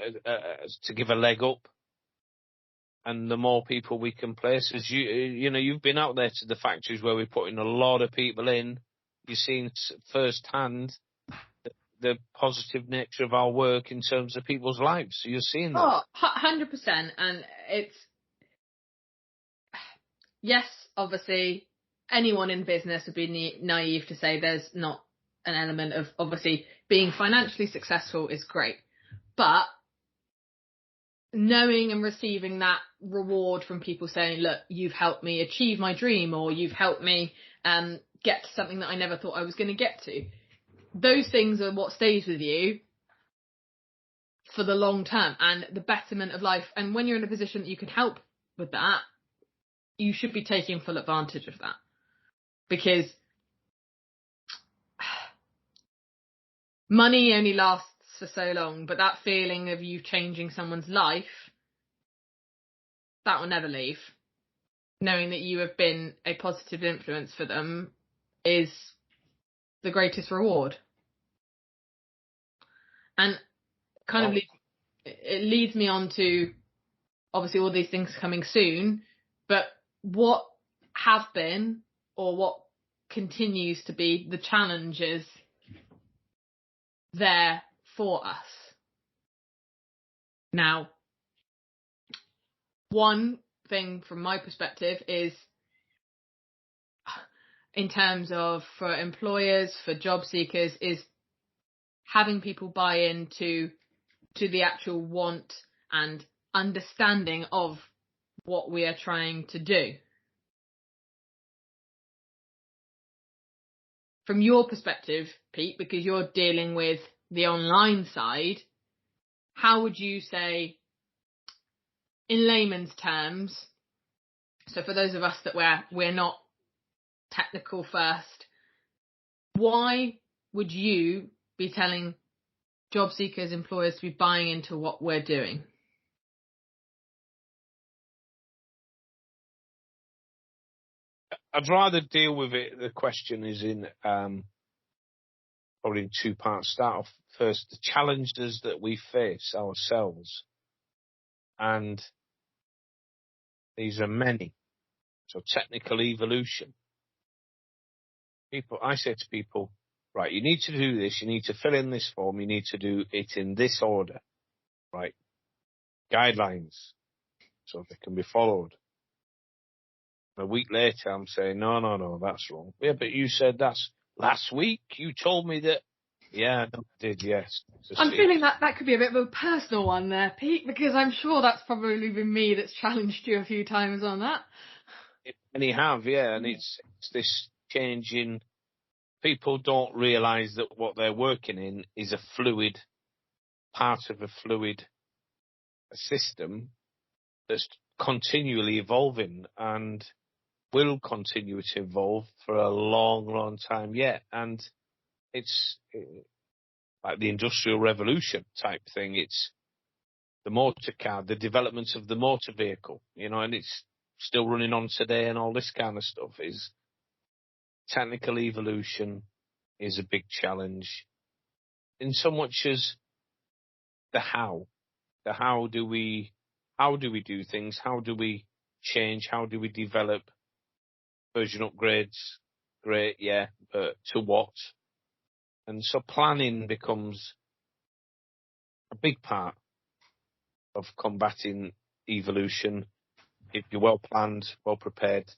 to give a leg up. And the more people we can place, as you've been out there to the factories where we're putting a lot of people in, you've seen firsthand the positive nature of our work in terms of people's lives. So you're seeing that. Oh, 100%. And it's, yes, obviously, anyone in business would be naive to say there's not an element of, obviously, being financially successful is great. But knowing and receiving that reward from people saying, look, you've helped me achieve my dream, or you've helped me get to something that I never thought I was going to get to. Those things are what stays with you for the long term and the betterment of life. And when you're in a position that you can help with that, you should be taking full advantage of that, because money only lasts for so long, but that feeling of you changing someone's life, that will never leave. Knowing that you have been a positive influence for them is the greatest reward. And kind of it leads me on to, obviously, all these things coming soon, but what have been or what continues to be the challenges there for us? Now, one thing from my perspective is, in terms of for employers, for job seekers, is having people buy into the actual want and understanding of what we are trying to do. From your perspective, Pete, because you're dealing with the online side, how would you say, in layman's terms, so for those of us that we're not technical first, why would you be telling job seekers, employers to be buying into what we're doing? I'd rather deal with it. The question is in probably in two parts. Start off first, the challenges that we face ourselves. And these are many. So technical evolution. I say to people, right, you need to do this, you need to fill in this form, you need to do it in this order, right? Guidelines, so they can be followed. A week later, I'm saying, no, that's wrong. Yeah, but you said that's last week. You told me that. Yeah, I did, yes. I'm feeling that could be a bit of a personal one there, Pete, because I'm sure that's probably been me that's challenged you a few times on that. Many have, yeah, and it's this change in. People don't realise that what they're working in is a fluid, part of a fluid system that's continually evolving and will continue to evolve for a long, long time yet. And it's like the Industrial Revolution type thing. It's the motor car, the development of the motor vehicle, and it's still running on today and all this kind of stuff. Is technical evolution is a big challenge in so much as the how. The how do we do things? How do we change? How do we develop? Version upgrades, great, yeah, but to what? And so planning becomes a big part of combating evolution. If you're well planned, well prepared,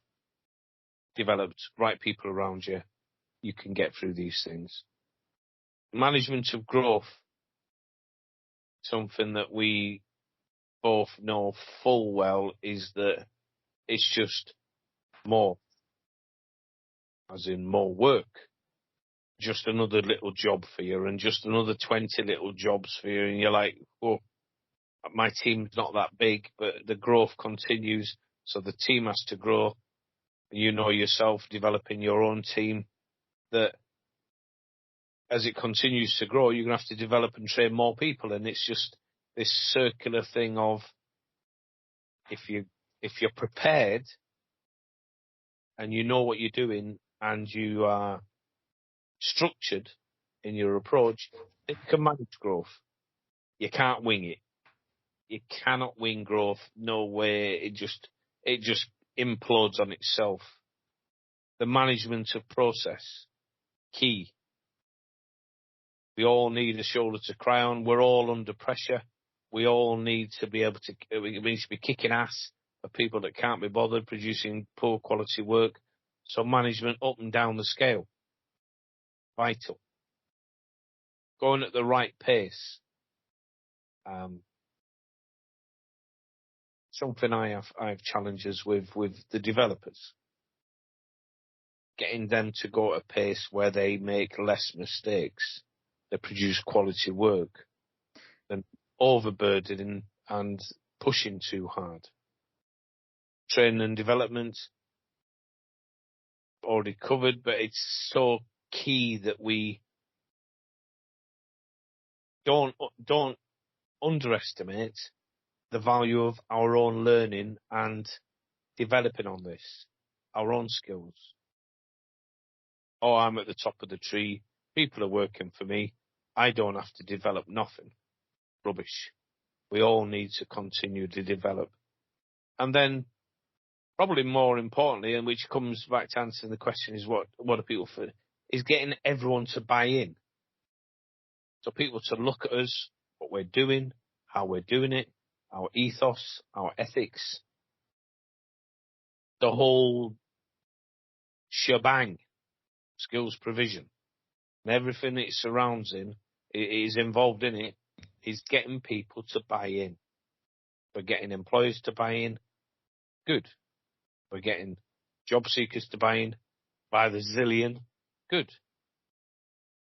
developed, right people around you, you can get through these things. Management of growth, something that we both know full well, is that it's just more, as in more work. Just another little job for you, and just another 20 little jobs for you, and you're like, oh, my team's not that big, but the growth continues, so the team has to grow. You know yourself, developing your own team, that as it continues to grow, you're going to have to develop and train more people, and it's just this circular thing of if you're prepared and you know what you're doing and you are structured in your approach, you can manage growth. You can't wing it. You cannot wing growth. No way. It just implodes on itself. The management of process, key. We all need a shoulder to cry on. We're all under pressure. We all need to be able to. We need to be kicking ass for people that can't be bothered producing poor quality work. So management up and down the scale, vital. Going at the right pace. Something I have challenges with the developers. Getting them to go at a pace where they make less mistakes, they produce quality work, than overburdening and pushing too hard. Training and development, already covered, but it's so key that we don't underestimate the value of our own learning and developing on this, our own skills. Oh, I'm at the top of the tree. People are working for me. I don't have to develop nothing. Rubbish. We all need to continue to develop. And then, probably more importantly, and which comes back to answering the question, is what do people feel? Is getting everyone to buy in. So people to look at us, what we're doing, how we're doing it, our ethos, our ethics, the whole shebang, skills provision, and everything it surrounds in, is involved in it, is getting people to buy in. We're getting employers to buy in. Good. We're getting job seekers to buy in by the zillion. Good.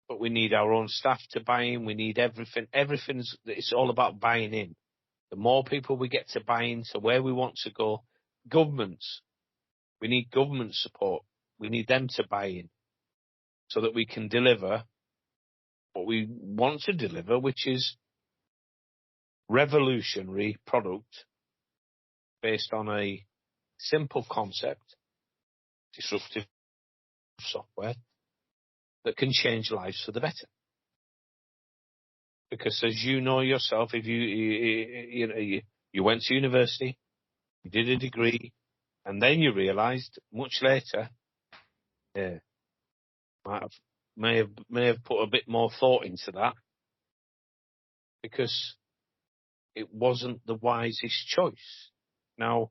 But we need our own staff to buy in. We need everything. It's all about buying in. The more people we get to buy into where we want to go, governments, we need government support. We need them to buy in so that we can deliver what we want to deliver, which is revolutionary product based on a simple concept, disruptive software, that can change lives for the better. Because as you know yourself, if you went to university, you did a degree, and then you realised much later, yeah, may have put a bit more thought into that, because it wasn't the wisest choice. Now,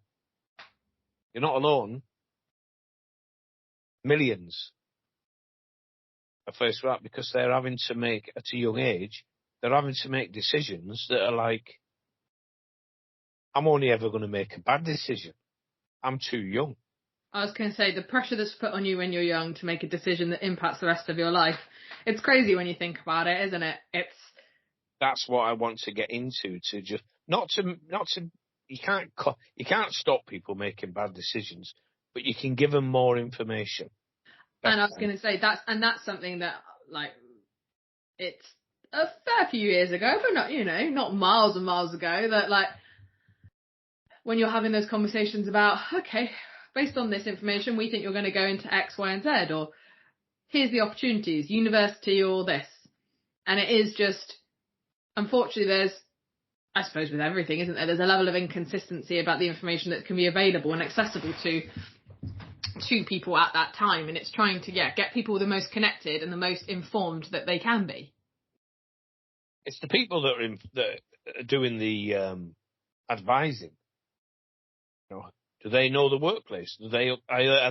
you're not alone. Millions are faced with that because they're having to make, at a young age, they're having to make decisions that are like, I'm only ever going to make a bad decision. I'm too young. I was going to say, the pressure that's put on you when you're young to make a decision that impacts the rest of your life. It's crazy when you think about it, isn't it? That's what I want to get into, to just, not to, you can't stop people making bad decisions, but you can give them more information. And I was going to say, that's something that, like, it's a fair few years ago, but not miles and miles ago, that, like, when you're having those conversations about, okay, based on this information, we think you're going to go into X, Y, and Z, or here's the opportunities, university or this. And it is just, unfortunately, there's, I suppose with everything, isn't there? There's a level of inconsistency about the information that can be available and accessible to people at that time. And it's trying to, get people the most connected and the most informed that they can be. It's the people that are doing the advising. Do they know the workplace? Are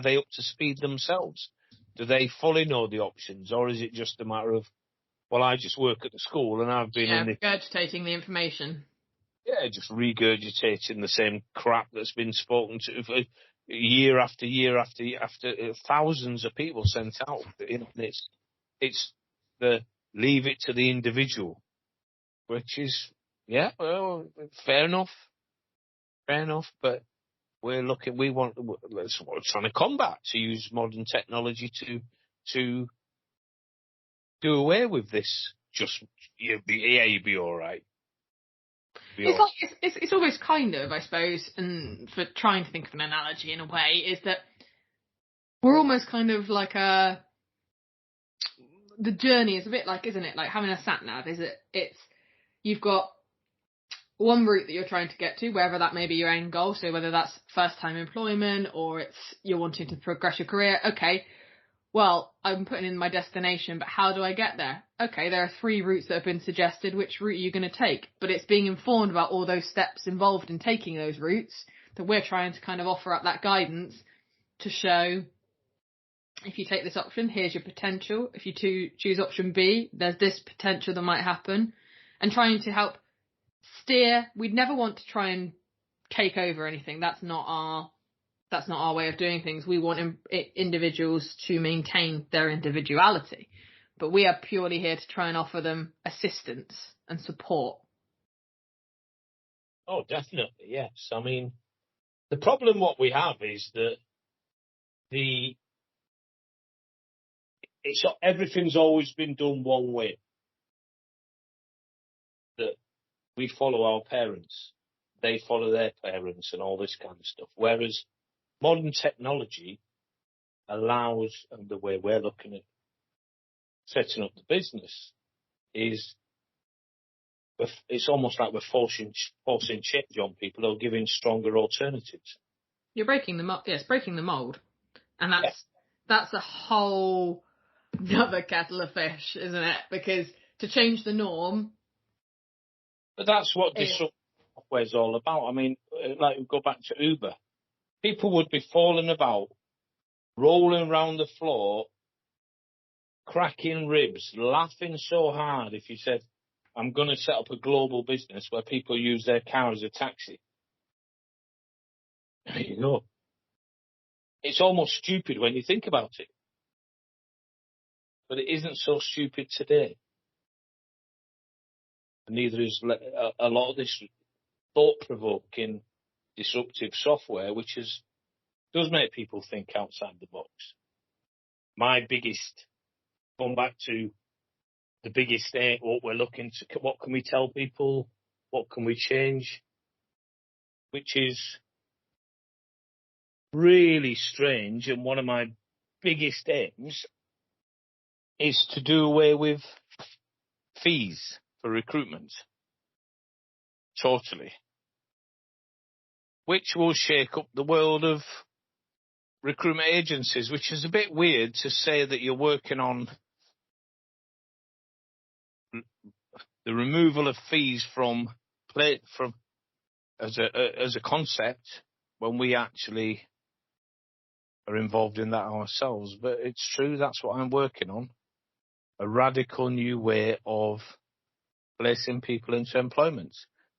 they up to speed themselves? Do they fully know the options, or is it just a matter of, well, I just work at the school and I've been in regurgitating the information. Yeah, just regurgitating the same crap that's been spoken to for year after year after year after thousands of people sent out. It's the leave it to the individual, which is fair enough, but. That's what we're trying to combat, to use modern technology to do away with this. Just, you'll be all right. It's almost kind of, I suppose, and for trying to think of an analogy in a way, is that we're almost kind of like the journey is a bit like, isn't it? Like having a sat nav, you've got one route that you're trying to get to, wherever that may be your end goal. So whether that's first time employment or it's you're wanting to progress your career. Okay, well, I'm putting in my destination, but how do I get there? Okay, there are 3 routes that have been suggested. Which route are you going to take? But it's being informed about all those steps involved in taking those routes that we're trying to kind of offer up that guidance to show, if you take this option, here's your potential. If you choose option B, there's this potential that might happen, and trying to help steer. We'd never want to try and take over anything. That's not our way of doing things. We want individuals to maintain their individuality, but we are purely here to try and offer them assistance and support. Oh, definitely, yes. I mean, the problem what we have is that everything's always been done one way. That we follow our parents, they follow their parents, and all this kind of stuff. Whereas modern technology allows, and the way we're looking at setting up the business is, it's almost like we're forcing change on people or giving stronger alternatives. You're breaking the mold. Yes, breaking the mold, and that's a whole other kettle of fish, isn't it? Because to change the norm. But that's what disruptive software is all about. I mean, like, go back to Uber. People would be falling about, rolling around the floor, cracking ribs, laughing so hard if you said, I'm going to set up a global business where people use their car as a taxi. There you go. It's almost stupid when you think about it. But it isn't so stupid today. And neither is a lot of this thought-provoking, disruptive software, which does make people think outside the box. Going back to the biggest aim, what we're looking to, what can we tell people? What can we change? Which is really strange, and one of my biggest aims is to do away with fees for recruitment. Totally. Which will shake up the world of recruitment agencies, which is a bit weird to say that you're working on the removal of fees from as a concept when we actually are involved in that ourselves. But it's true, that's what I'm working on. A radical new way of placing people into employment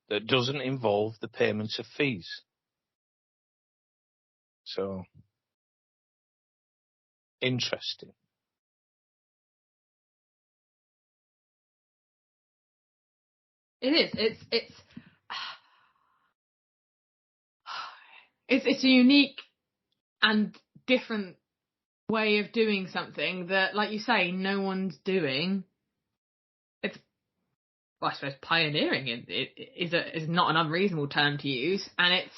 that doesn't involve the payment of fees. So, interesting. It is. It's a unique and different way of doing something that, like you say, no one's doing. It's, well, I suppose, pioneering is not an unreasonable term to use, and it's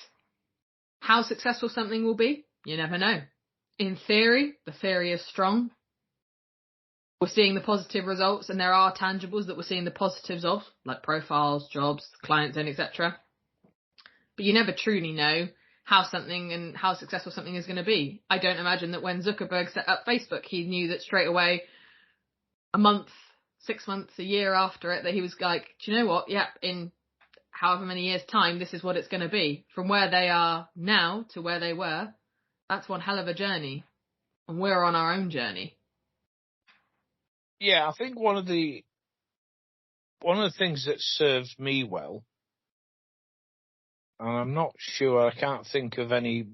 how successful something will be. You never know. In theory, the theory is strong. We're seeing the positive results, and there are tangibles that we're seeing the positives of, like profiles, jobs, clients, and etc. But you never truly know how successful something is going to be. I don't imagine that when Zuckerberg set up Facebook, he knew that straight away, a month, 6 months, a year after it, that he was like, do you know what? Yep, in however many years' time, this is what it's going to be. From where they are now to where they were, that's one hell of a journey. And we're on our own journey. Yeah, I think one of the things that served me well, and I'm not sure, I can't think of any,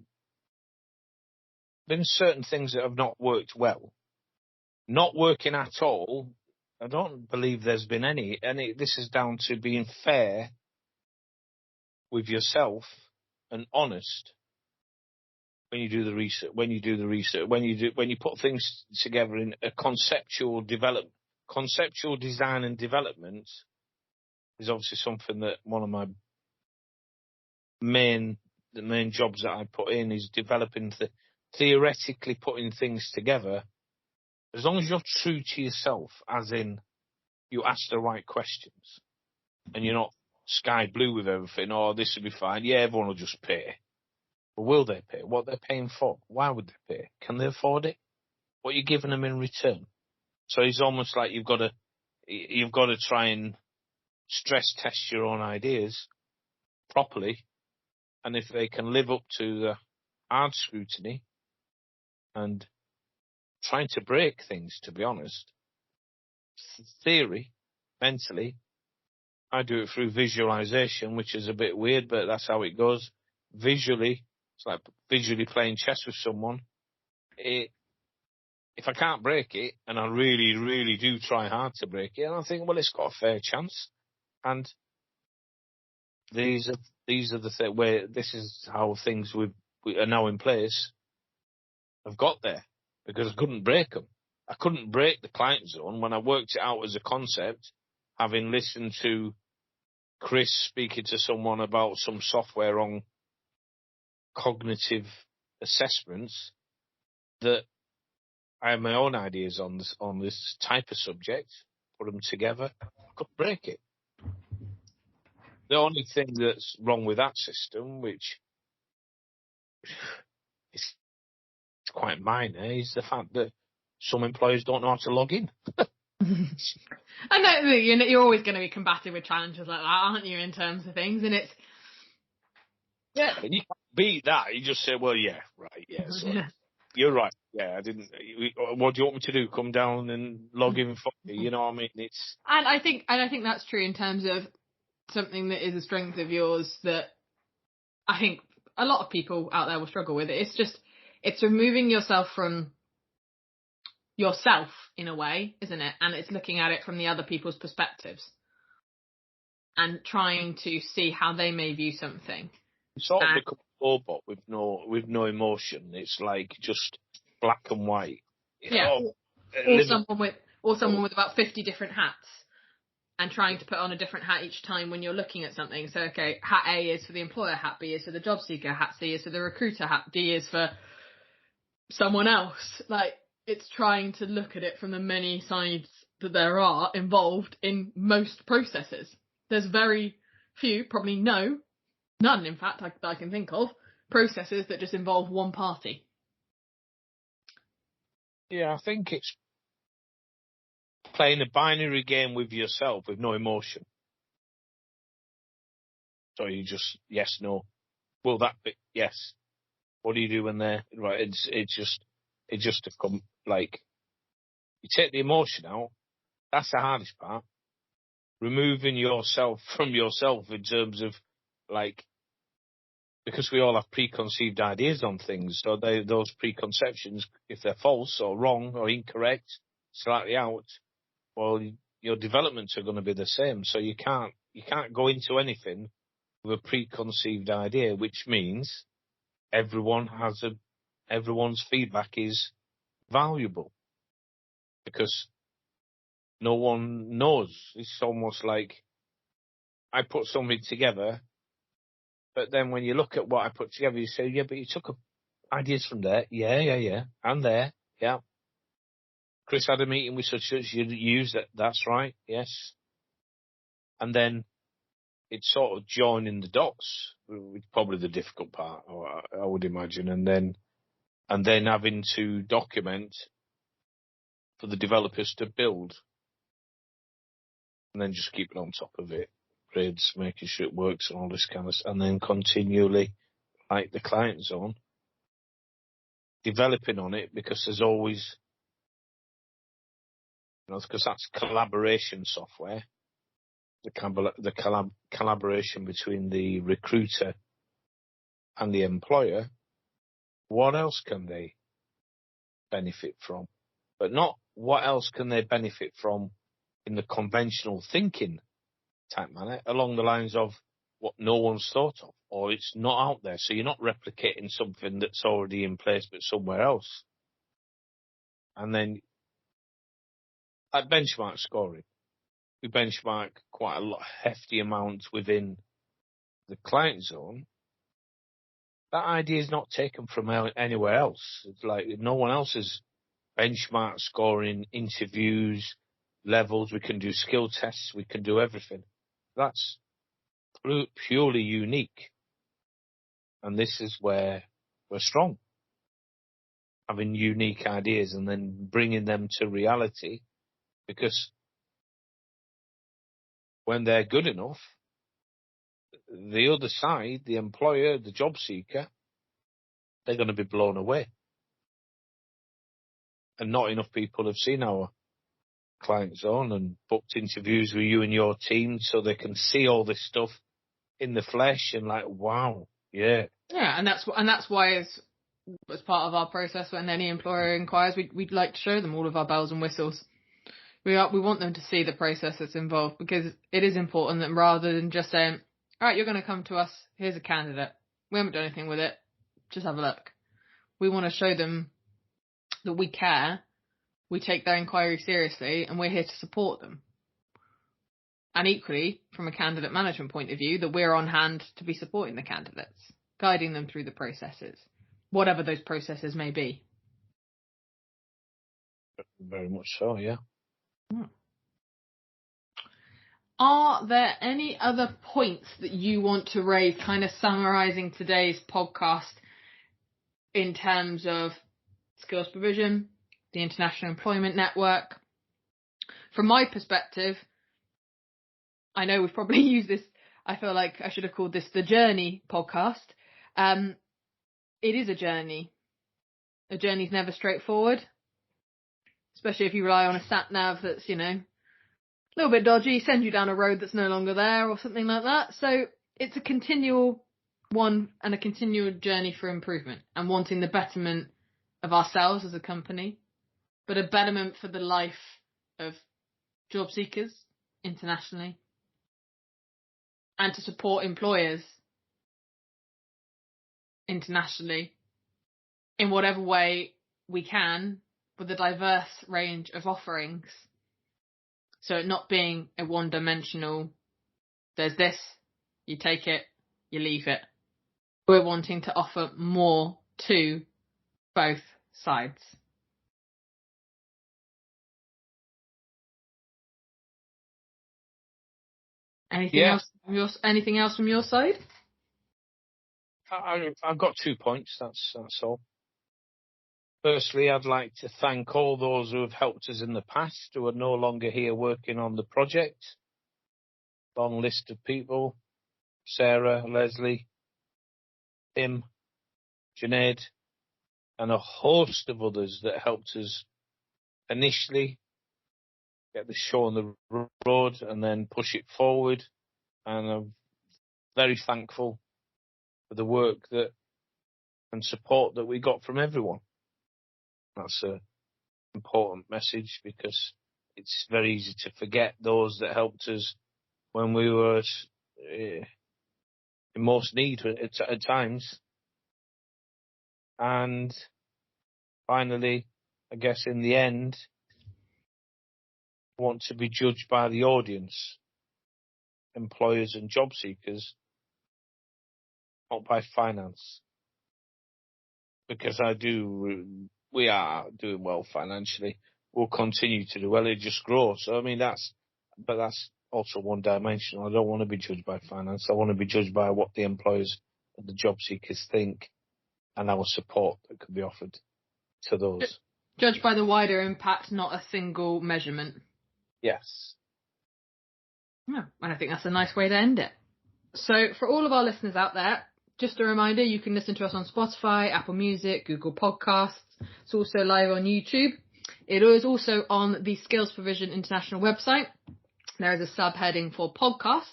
been certain things that have not worked well. Not working at all, I don't believe there's been any. This is down to being fair with yourself and honest when you do the research, when you put things together in a conceptual design and development is obviously something that one of my main jobs that I put in is developing theoretically putting things together. As long as you're true to yourself, as in you ask the right questions and you're not sky blue with everything, oh, this will be fine. Yeah, everyone will just pay. But will they pay? What they're paying for? Why would they pay? Can they afford it? What are you giving them in return? So it's almost like you've got to try and stress test your own ideas properly. And if they can live up to the hard scrutiny and trying to break things, to be honest, theory, mentally, I do it through visualization, which is a bit weird, but that's how it goes. Visually, it's like visually playing chess with someone. If I can't break it, and I really, really do try hard to break it, and I think, well, it's got a fair chance. And these are the where this is how things we are now in place have got there, because I couldn't break them. I couldn't break the client zone when I worked it out as a concept, having listened to Chris speaking to someone about some software on cognitive assessments, that I have my own ideas on this type of subject, put them together, I couldn't break it. The only thing that's wrong with that system, which is quite minor, is the fact that some employers don't know how to log in. I know you're always going to be combated with challenges like that, aren't you, in terms of things? And it's... Yeah, and you can't beat that. You just say, well, yeah, right, yeah, so you're right. Yeah, I didn't... What do you want me to do? Come down and log in for you? You know what I mean? It's... And I think that's true in terms of something that is a strength of yours that I think a lot of people out there will struggle with. It's removing yourself from yourself in a way, isn't it? And it's looking at it from the other people's perspectives and trying to see how they may view something. You sort of become a robot with no emotion. It's like just black and white. Yeah. Or someone with about 50 different hats and trying to put on a different hat each time when you're looking at something. So, okay, hat A is for the employer, hat B is for the job seeker, hat C is for the recruiter, hat D is for someone else. Like, it's trying to look at it from the many sides that there are involved in most processes. There's very few, probably none in fact, that I can think of, processes that just involve one party. Yeah, I think it's playing a binary game with yourself with no emotion. So you just, yes, no. Will that be, yes. What do you do when they're, right, it's just to come, like, you take the emotion out, that's the hardest part. Removing yourself from yourself in terms of, like, because we all have preconceived ideas on things, so those preconceptions, if they're false or wrong or incorrect, slightly out, well, your developments are going to be the same. So you can't go into anything with a preconceived idea, which means everyone's feedback is valuable because no one knows. It's almost like I put something together, but then when you look at what I put together, you say, yeah, but you took ideas from there. Yeah. And there. Yeah. Chris had a meeting with such you use that. That's right. Yes. And then it's sort of joining the dots, which is probably the difficult part, I would imagine. And then having to document for the developers to build and then just keeping on top of it, grids, making sure it works and all this kind of stuff. And then continually, like the client zone, developing on it because there's always, because that's collaboration software, the collaboration between the recruiter and the employer. What else can they benefit from? But not what else can they benefit from in the conventional thinking type manner, along the lines of what no one's thought of, or it's not out there. So you're not replicating something that's already in place but somewhere else. And then at benchmark scoring, we benchmark quite a lot, hefty amounts within the client zone. That idea is not taken from anywhere else. It's like no one else is benchmark scoring, interviews, levels. We can do skill tests. We can do everything. That's purely unique. And this is where we're strong. Having unique ideas and then bringing them to reality, because when they're good enough, the other side, the employer, the job seeker, they're going to be blown away. And not enough people have seen our client zone and booked interviews with you and your team so they can see all this stuff in the flesh and like, wow, yeah. Yeah, and that's why as part of our process, when any employer inquires, we'd like to show them all of our bells and whistles. We want them to see the process that's involved, because it is important that rather than just saying, all right, you're going to come to us, here's a candidate, we haven't done anything with it, just have a look. We want to show them that we care, we take their inquiry seriously, and we're here to support them. And equally, from a candidate management point of view, that we're on hand to be supporting the candidates, guiding them through the processes, whatever those processes may be. Very much so, yeah. Are there any other points that you want to raise, kind of summarising today's podcast in terms of skills provision, the International Employment Network? From my perspective, I know we've probably used this, I feel like I should have called this the Journey podcast. It is a journey. A journey's never straightforward, especially if you rely on a sat nav that's, a little bit dodgy, send you down a road that's no longer there or something like that. So it's a continual one and a continual journey for improvement and wanting the betterment of ourselves as a company, but a betterment for the life of job seekers internationally, and to support employers internationally in whatever way we can with a diverse range of offerings. So it not being a one-dimensional, there's this, you take it, you leave it. We're wanting to offer more to both sides. Anything else from your side? I've got 2 points. That's all. Firstly, I'd like to thank all those who have helped us in the past who are no longer here working on the project. Long list of people: Sarah, Leslie, Tim, Junaid, and a host of others that helped us initially get the show on the road and then push it forward. And I'm very thankful for the work and support that we got from everyone. That's an important message, because it's very easy to forget those that helped us when we were in most need at times. And finally, I guess in the end, I want to be judged by the audience, employers and job seekers, not by finance. Because we are doing well financially. We'll continue to do well. It just grows. So, I mean, that's also one dimensional. I don't want to be judged by finance. I want to be judged by what the employers and the job seekers think, and our support that could be offered to those. Judged by the wider impact, not a single measurement. Yes. Yeah, and I think that's a nice way to end it. So for all of our listeners out there, just a reminder, you can listen to us on Spotify, Apple Music, Google Podcasts. It's also live on YouTube. It is also on the Skills Provision International website. There is a subheading for podcasts.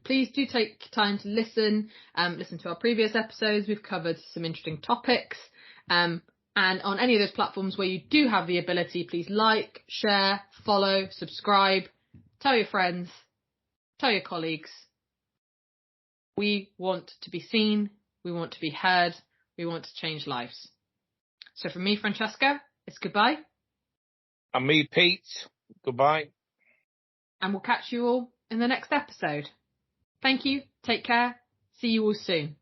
Please do take time to listen to our previous episodes. We've covered some interesting topics. And on any of those platforms where you do have the ability, please like, share, follow, subscribe, tell your friends, tell your colleagues. We want to be seen. We want to be heard. We want to change lives. So from me, Francesca, it's goodbye. And me, Pete, goodbye. And we'll catch you all in the next episode. Thank you. Take care. See you all soon.